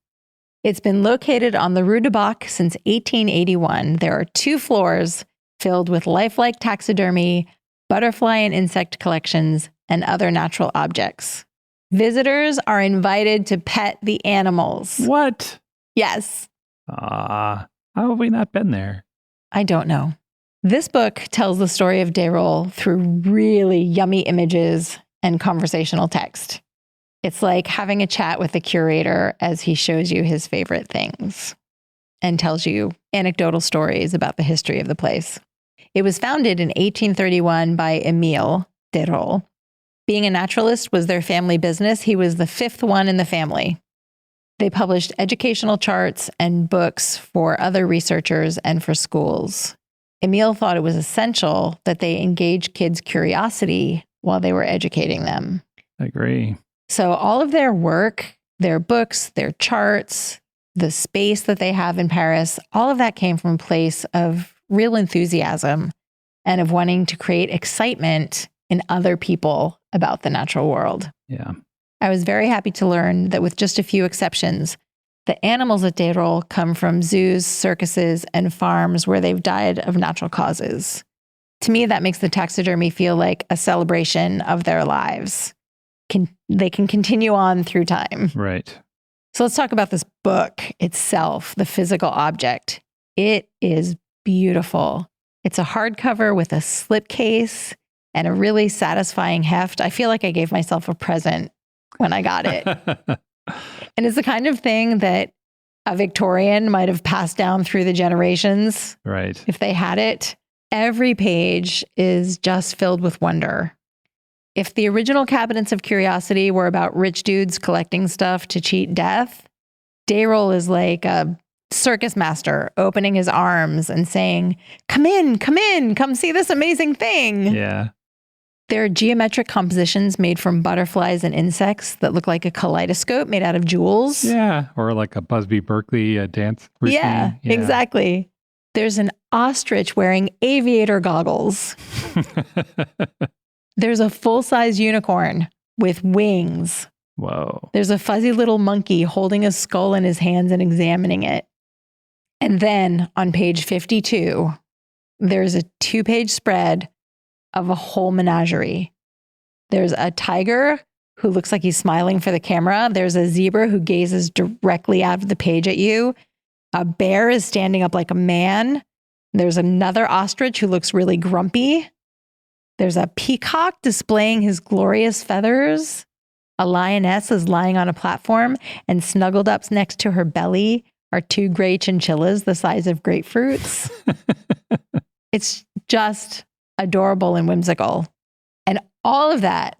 It's been located on the Rue du Bac since 1881. There are 2 floors filled with lifelike taxidermy, butterfly and insect collections, and other natural objects. Visitors are invited to pet the animals. What? Yes. How have we not been there? I don't know. This book tells the story of Dérolle through really yummy images and conversational text. It's like having a chat with the curator as he shows you his favorite things and tells you anecdotal stories about the history of the place. It was founded in 1831 by Émile Dérolle. Being a naturalist was their family business. He was the 5th one in the family. They published educational charts and books for other researchers and for schools. Émile thought it was essential that they engage kids' curiosity while they were educating them. I agree. So all of their work, their books, their charts, the space that they have in Paris, all of that came from a place of real enthusiasm and of wanting to create excitement in other people about the natural world. Yeah. I was very happy to learn that with just a few exceptions, the animals at Dérolle come from zoos, circuses, and farms where they've died of natural causes. To me, that makes the taxidermy feel like a celebration of their lives. They can continue on through time. Right. So let's talk about this book itself, the physical object. It is beautiful. It's a hardcover with a slipcase and a really satisfying heft. I feel like I gave myself a present when I got it. And it's the kind of thing that a Victorian might have passed down through the generations. Right. If they had it. Every page is just filled with wonder. If the original cabinets of curiosity were about rich dudes collecting stuff to cheat death, Dérolle is like a circus master opening his arms and saying, come in, come see this amazing thing. Yeah. There are geometric compositions made from butterflies and insects that look like a kaleidoscope made out of jewels. Yeah. Or like a Busby Berkeley dance routine. Yeah, exactly. There's an ostrich wearing aviator goggles. There's a full-size unicorn with wings. Whoa. There's a fuzzy little monkey holding a skull in his hands and examining it. And then on page 52, there's a 2-page spread of a whole menagerie. There's a tiger who looks like he's smiling for the camera. There's a zebra who gazes directly out of the page at you. A bear is standing up like a man. There's another ostrich who looks really grumpy. There's a peacock displaying his glorious feathers. A lioness is lying on a platform, and snuggled up next to her belly are 2 gray chinchillas the size of grapefruits. It's just adorable and whimsical. And all of that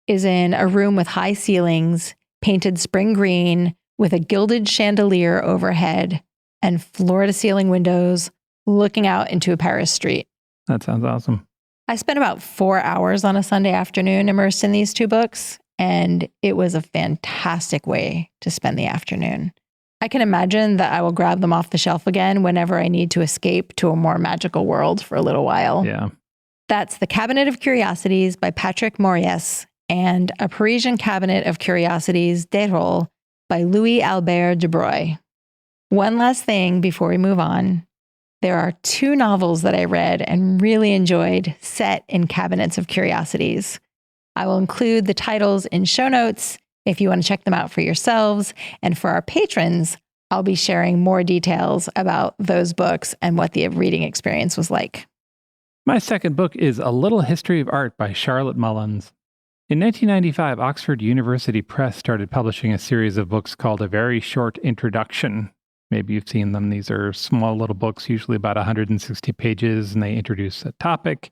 is in a room with high ceilings, painted spring green, with a gilded chandelier overhead and floor-to-ceiling windows looking out into a Paris street. That sounds awesome. I spent about 4 hours on a Sunday afternoon immersed in these 2 books, and it was a fantastic way to spend the afternoon. I can imagine that I will grab them off the shelf again whenever I need to escape to a more magical world for a little while. Yeah. That's The Cabinet of Curiosities by Patrick Moriès and A Parisian Cabinet of Curiosities, Dérolle, by Louis Albert de Broglie. One last thing before we move on. There are 2 novels that I read and really enjoyed set in cabinets of curiosities. I will include the titles in show notes if you want to check them out for yourselves. And for our patrons, I'll be sharing more details about those books and what the reading experience was like. My second book is A Little History of Art by Charlotte Mullins. In 1995, Oxford University Press started publishing a series of books called A Very Short Introduction. Maybe you've seen them. These are small little books, usually about 160 pages, and they introduce a topic.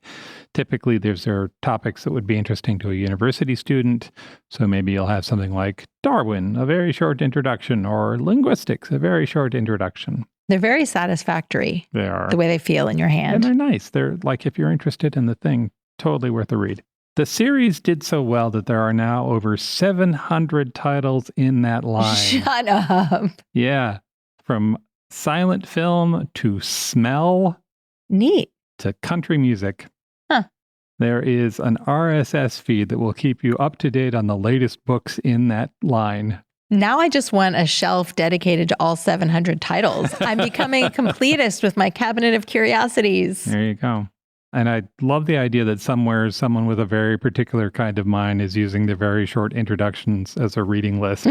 Typically, these are topics that would be interesting to a university student. So maybe you'll have something like Darwin, A Very Short Introduction, or Linguistics, A Very Short Introduction. They're very satisfactory. They are. The way they feel in your hand. And they're nice. They're like, if you're interested in the thing, totally worth a read. The series did so well that there are now over 700 titles in that line. Shut up. Yeah. From silent film to smell Neat. to country music. Huh. There is an RSS feed that will keep you up to date on the latest books in that line. Now I just want a shelf dedicated to all 700 titles. I'm becoming a completist with my cabinet of curiosities. There you go. And I love the idea that somewhere someone with a very particular kind of mind is using the very short introductions as a reading list.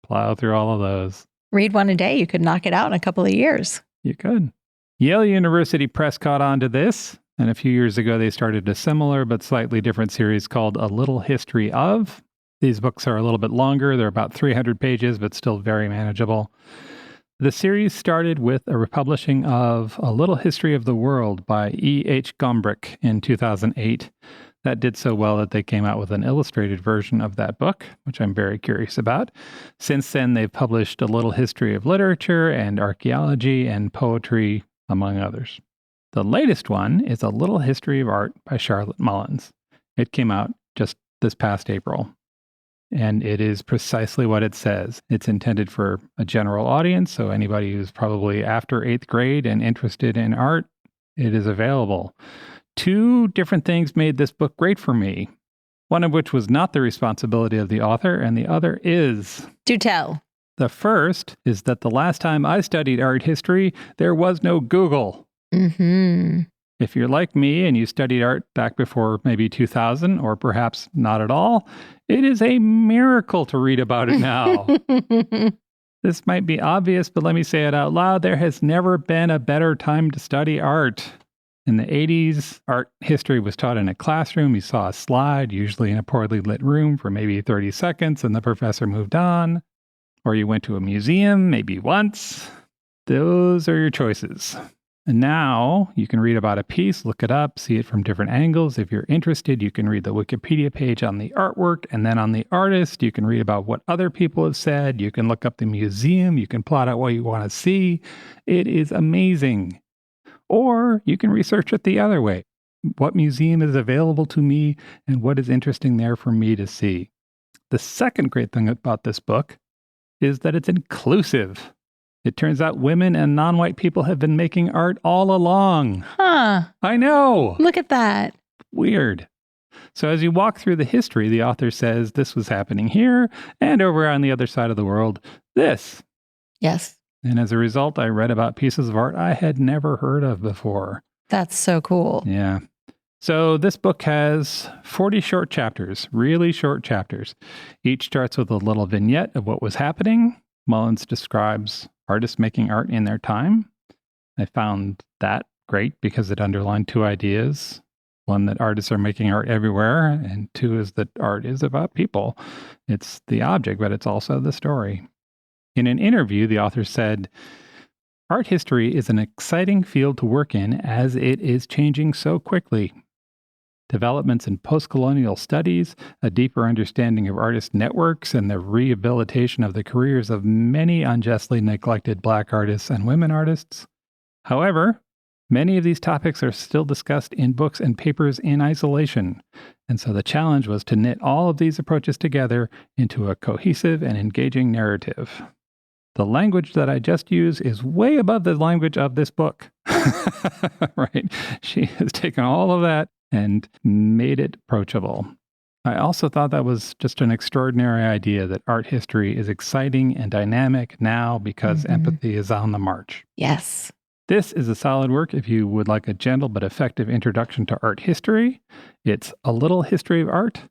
Plow through all of those. Read one a day. You could knock it out in a couple of years. You could. Yale University Press caught on to this, and a few years ago they started a similar but slightly different series called A Little History of. These books are a little bit longer. They're about 300 pages, but still very manageable. The series started with a republishing of A Little History of the World by E.H. Gombrich in 2008. That did so well that they came out with an illustrated version of that book, which I'm very curious about. Since then, they've published A Little History of Literature and Archaeology and Poetry, among others. The latest one is A Little History of Art by Charlotte Mullins. It came out just this past April. And it is precisely what it says. It's intended for a general audience, so anybody who's probably after 8th grade and interested in art, it is available. 2 different things made this book great for me, one of which was not the responsibility of the author, and the other is... Do tell. The first is that the last time I studied art history, there was no Google. Mm-hmm. If you're like me and you studied art back before maybe 2000, or perhaps not at all, it is a miracle to read about it now. This might be obvious, but let me say it out loud. There has never been a better time to study art. In the 80s, art history was taught in a classroom. You saw a slide, usually in a poorly lit room, for maybe 30 seconds, and the professor moved on. Or you went to a museum, maybe once. Those are your choices. And now you can read about a piece, look it up, see it from different angles. If you're interested, you can read the Wikipedia page on the artwork, and then on the artist, you can read about what other people have said. You can look up the museum. You can plot out what you want to see. It is amazing. Or you can research it the other way. What museum is available to me and what is interesting there for me to see? The second great thing about this book is that it's inclusive. It turns out women and non-white people have been making art all along. Huh. I know. Look at that. Weird. So as you walk through the history, the author says this was happening here, and over on the other side of the world, this. Yes. And as a result, I read about pieces of art I had never heard of before. That's so cool. Yeah. So this book has 40 short chapters, really short chapters. Each starts with a little vignette of what was happening. Mullins describes artists making art in their time. I found that great because it underlined 2 ideas. One, that artists are making art everywhere, and 2 is that art is about people. It's the object, but it's also the story. In an interview, the author said, "Art history is an exciting field to work in as it is changing so quickly. Developments in post-colonial studies, a deeper understanding of artist networks, and the rehabilitation of the careers of many unjustly neglected Black artists and women artists. However, many of these topics are still discussed in books and papers in isolation, and so the challenge was to knit all of these approaches together into a cohesive and engaging narrative. The language that I just used is way above the language of this book." Right? She has taken all of that and made it approachable. I also thought that was just an extraordinary idea that art history is exciting and dynamic now because empathy is on the march. Yes. This is a solid work if you would like a gentle but effective introduction to art history. It's A Little History of Art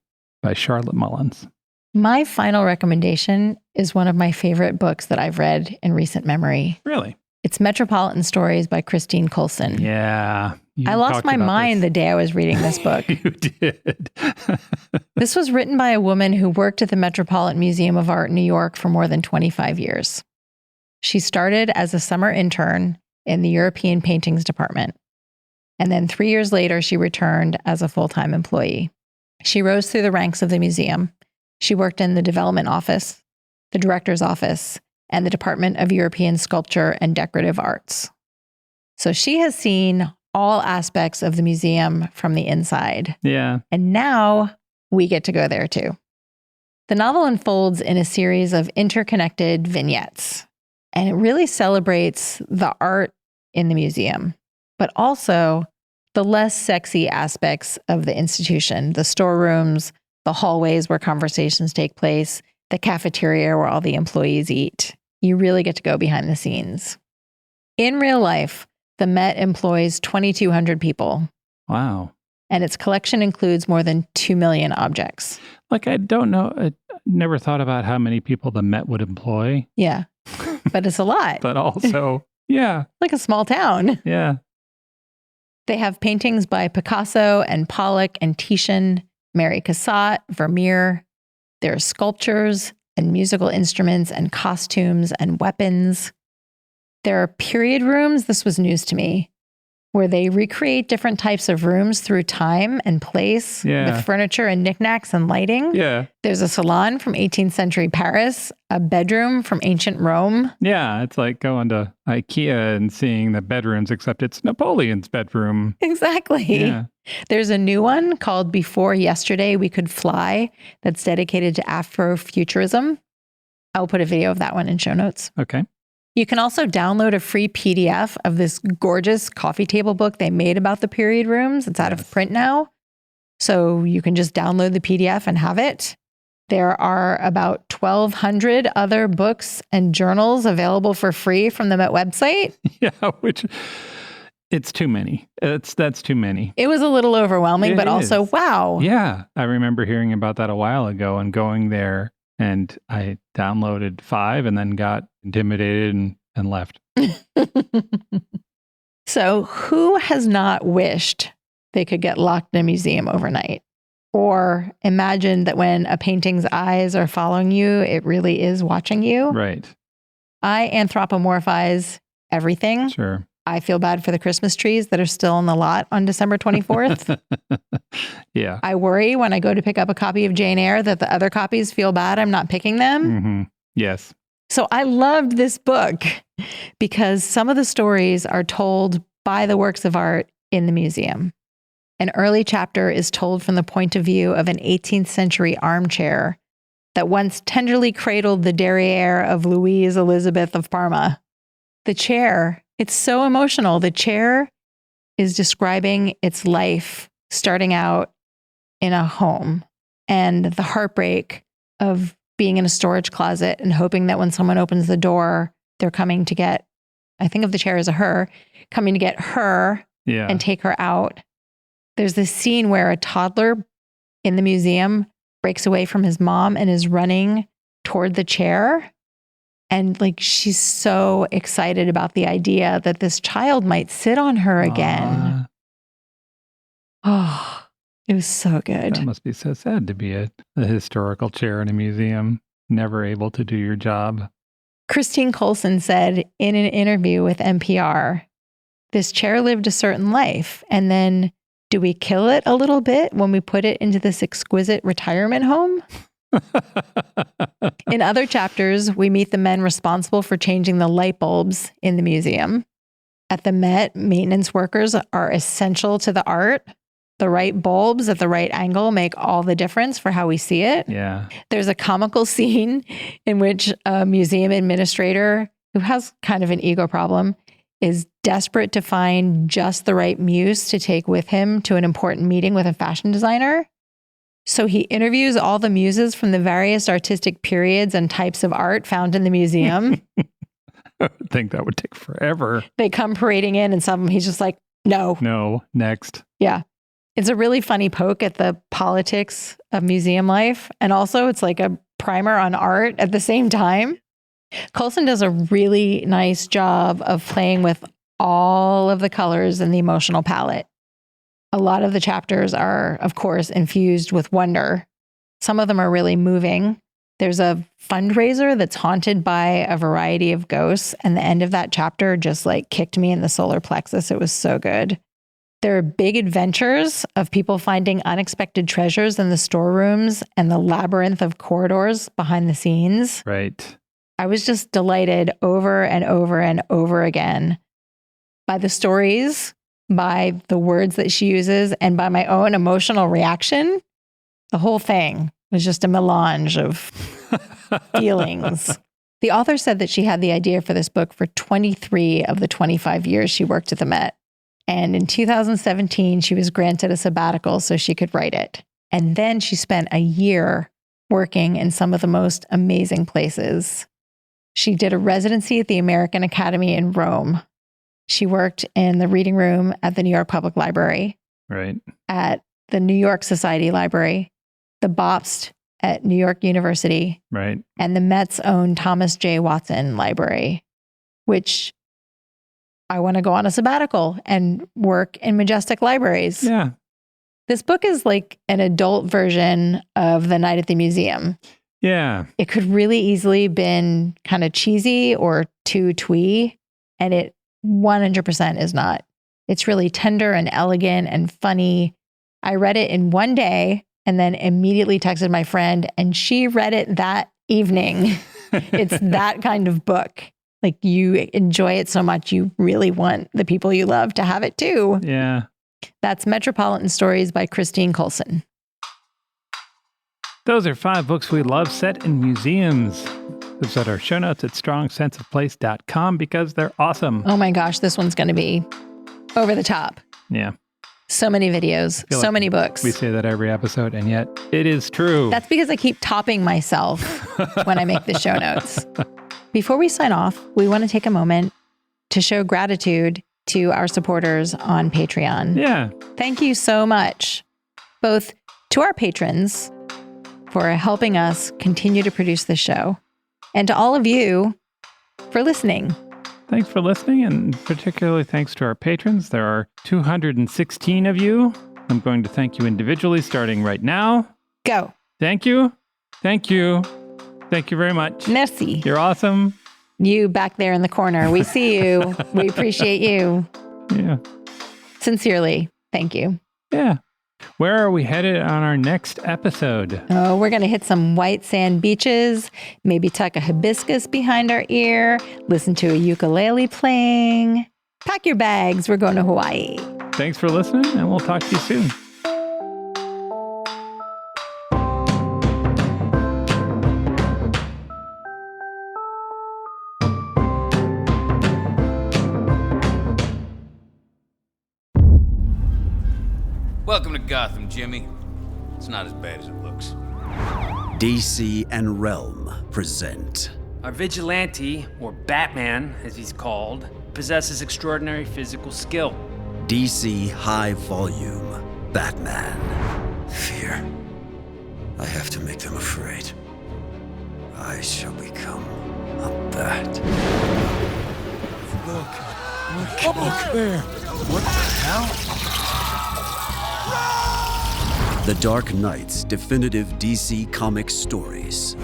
by Charlotte Mullins. My final recommendation is one of my favorite books that I've read in recent memory. Really? It's Metropolitan Stories by Christine Coulson. Yeah. I lost my mind the day I was reading this book. You did. This was written by a woman who worked at the Metropolitan Museum of Art in New York for more than 25 years. She started as a summer intern in the European Paintings department. And then 3 years later, she returned as a full-time employee. She rose through the ranks of the museum. She worked in the development office, the director's office, and the Department of European Sculpture and Decorative Arts. So she has seen all aspects of the museum from the inside. Yeah. And now we get to go there too. The novel unfolds in a series of interconnected vignettes, and it really celebrates the art in the museum, but also the less sexy aspects of the institution, the storerooms, the hallways where conversations take place, the cafeteria where all the employees eat. You really get to go behind the scenes. In real life, the Met employs 2,200 people. Wow. And its collection includes more than 2 million objects. Like, I don't know. I never thought about how many people the Met would employ. Yeah, but it's a lot. But also, yeah. Like a small town. Yeah. They have paintings by Picasso and Pollock and Titian, Mary Cassatt, Vermeer. There are sculptures and musical instruments and costumes and weapons. There are period rooms, this was news to me, where they recreate different types of rooms through time and place with furniture and knickknacks and lighting. Yeah. There's a salon from 18th century Paris, a bedroom from ancient Rome. Yeah. It's like going to IKEA and seeing the bedrooms, except it's Napoleon's bedroom. Exactly. Yeah. There's a new one called Before Yesterday We Could Fly that's dedicated to Afrofuturism. I'll put a video of that one in show notes. Okay. You can also download a free PDF of this gorgeous coffee table book they made about the period rooms. It's out of print now. So you can just download the PDF and have it. There are about 1,200 other books and journals available for free from the Met website. Yeah, which it's too many. That's too many. It was a little overwhelming, but also, wow. Yeah, I remember hearing about that a while ago and going there. And I downloaded 5 and then got intimidated and left. So who has not wished they could get locked in a museum overnight? Or imagined that when a painting's eyes are following you, it really is watching you? Right. I anthropomorphize everything. Sure. I feel bad for the Christmas trees that are still in the lot on December 24th. Yeah. I worry when I go to pick up a copy of Jane Eyre that the other copies feel bad I'm not picking them. Mm-hmm. Yes. So I loved this book because some of the stories are told by the works of art in the museum. An early chapter is told from the point of view of an 18th century armchair that once tenderly cradled the derriere of Louise Elizabeth of Parma. The chair, it's so emotional. The chair is describing its life starting out in a home and the heartbreak of being in a storage closet and hoping that when someone opens the door, they're coming to get, I think of the chair as a her, coming to get her and take her out. There's this scene where a toddler in the museum breaks away from his mom and is running toward the chair. And like, she's so excited about the idea that this child might sit on her again. Oh, it was so good. That must be so sad to be a historical chair in a museum, never able to do your job. Christine Coulson said in an interview with NPR, this chair lived a certain life. And then do we kill it a little bit when we put it into this exquisite retirement home? In other chapters, we meet the men responsible for changing the light bulbs in the museum. At the Met, maintenance workers are essential to the art. The right bulbs at the right angle make all the difference for how we see it. Yeah. There's a comical scene in which a museum administrator who has kind of an ego problem is desperate to find just the right muse to take with him to an important meeting with a fashion designer. So he interviews all the muses from the various artistic periods and types of art found in the museum. I would think that would take forever. They come parading in and some he's just like, no. No, next. Yeah. It's a really funny poke at the politics of museum life. And also it's like a primer on art at the same time. Coulson does a really nice job of playing with all of the colors in the emotional palette. A lot of the chapters are, of course, infused with wonder. Some of them are really moving. There's a fundraiser that's haunted by a variety of ghosts, and the end of that chapter just like kicked me in the solar plexus. It was so good. There are big adventures of people finding unexpected treasures in the storerooms and the labyrinth of corridors behind the scenes. Right. I was just delighted over and over and over again by the stories, by the words that she uses, and by my own emotional reaction. The whole thing was just a melange of feelings. The author said that she had the idea for this book for 23 of the 25 years she worked at the Met. And in 2017, she was granted a sabbatical so she could write it. And then she spent a year working in some of the most amazing places. She did a residency at the American Academy in Rome. She worked in the reading room at the New York Public Library, Right. at the New York Society Library, the Bobst at New York University, Right. and the Met's own Thomas J. Watson Library, which I want to go on a sabbatical and work in majestic libraries. Yeah. This book is like an adult version of The Night at the Museum. Yeah. It could really easily been kind of cheesy or too twee, and it 100% is not. It's really tender and elegant and funny. I read it in one day and then immediately texted my friend, and she read it that evening. It's that kind of book. Like, you enjoy it so much, you really want the people you love to have it too. Yeah. That's Metropolitan Stories by Christine Coulson. Those are 5 books we love set in museums. Visit our show notes at strongsenseofplace.com because they're awesome. Oh my gosh, this one's going to be over the top. Yeah. So many videos, so like many books. We say that every episode, and yet it is true. That's because I keep topping myself when I make the show notes. Before we sign off, we want to take a moment to show gratitude to our supporters on Patreon. Yeah. Thank you so much, both to our patrons for helping us continue to produce this show, and to all of you for listening. Thanks for listening, and particularly thanks to our patrons. There are 216 of you. I'm going to thank you individually starting right now. Go. Thank you. Thank you. Thank you very much. Merci. You're awesome. You back there in the corner. We see you. We appreciate you. Yeah. Sincerely, thank you. Yeah. Where are we headed on our next episode? Oh, we're going to hit some white sand beaches, maybe tuck a hibiscus behind our ear, listen to a ukulele playing. Pack your bags. We're going to Hawaii. Thanks for listening, and we'll talk to you soon. Welcome to Gotham, Jimmy. It's not as bad as it looks. DC and Realm present Our vigilante, or Batman as he's called, possesses extraordinary physical skill. DC High Volume Batman. Fear. I have to make them afraid. I shall become a bat. Look there. What the hell? The Dark Knight's definitive DC Comics stories.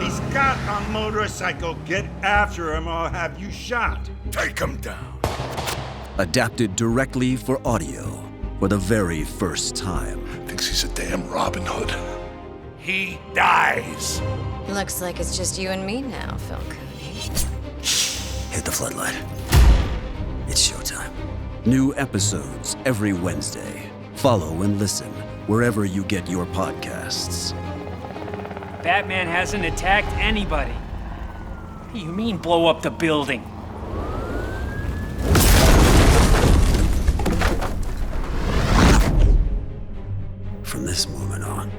He's got a motorcycle. Get after him or I'll have you shot. Take him down. Adapted directly for audio for the very first time. Thinks he's a damn Robin Hood. He dies. Looks like it's just you and me now, Phil Cooney. Hit the floodlight. It's showtime. New episodes every Wednesday. Follow and listen wherever you get your podcasts. Batman hasn't attacked anybody. What do you mean, blow up the building? From this moment on,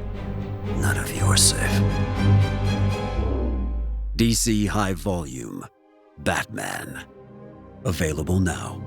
none of you are safe. DC High Volume Batman. Available now.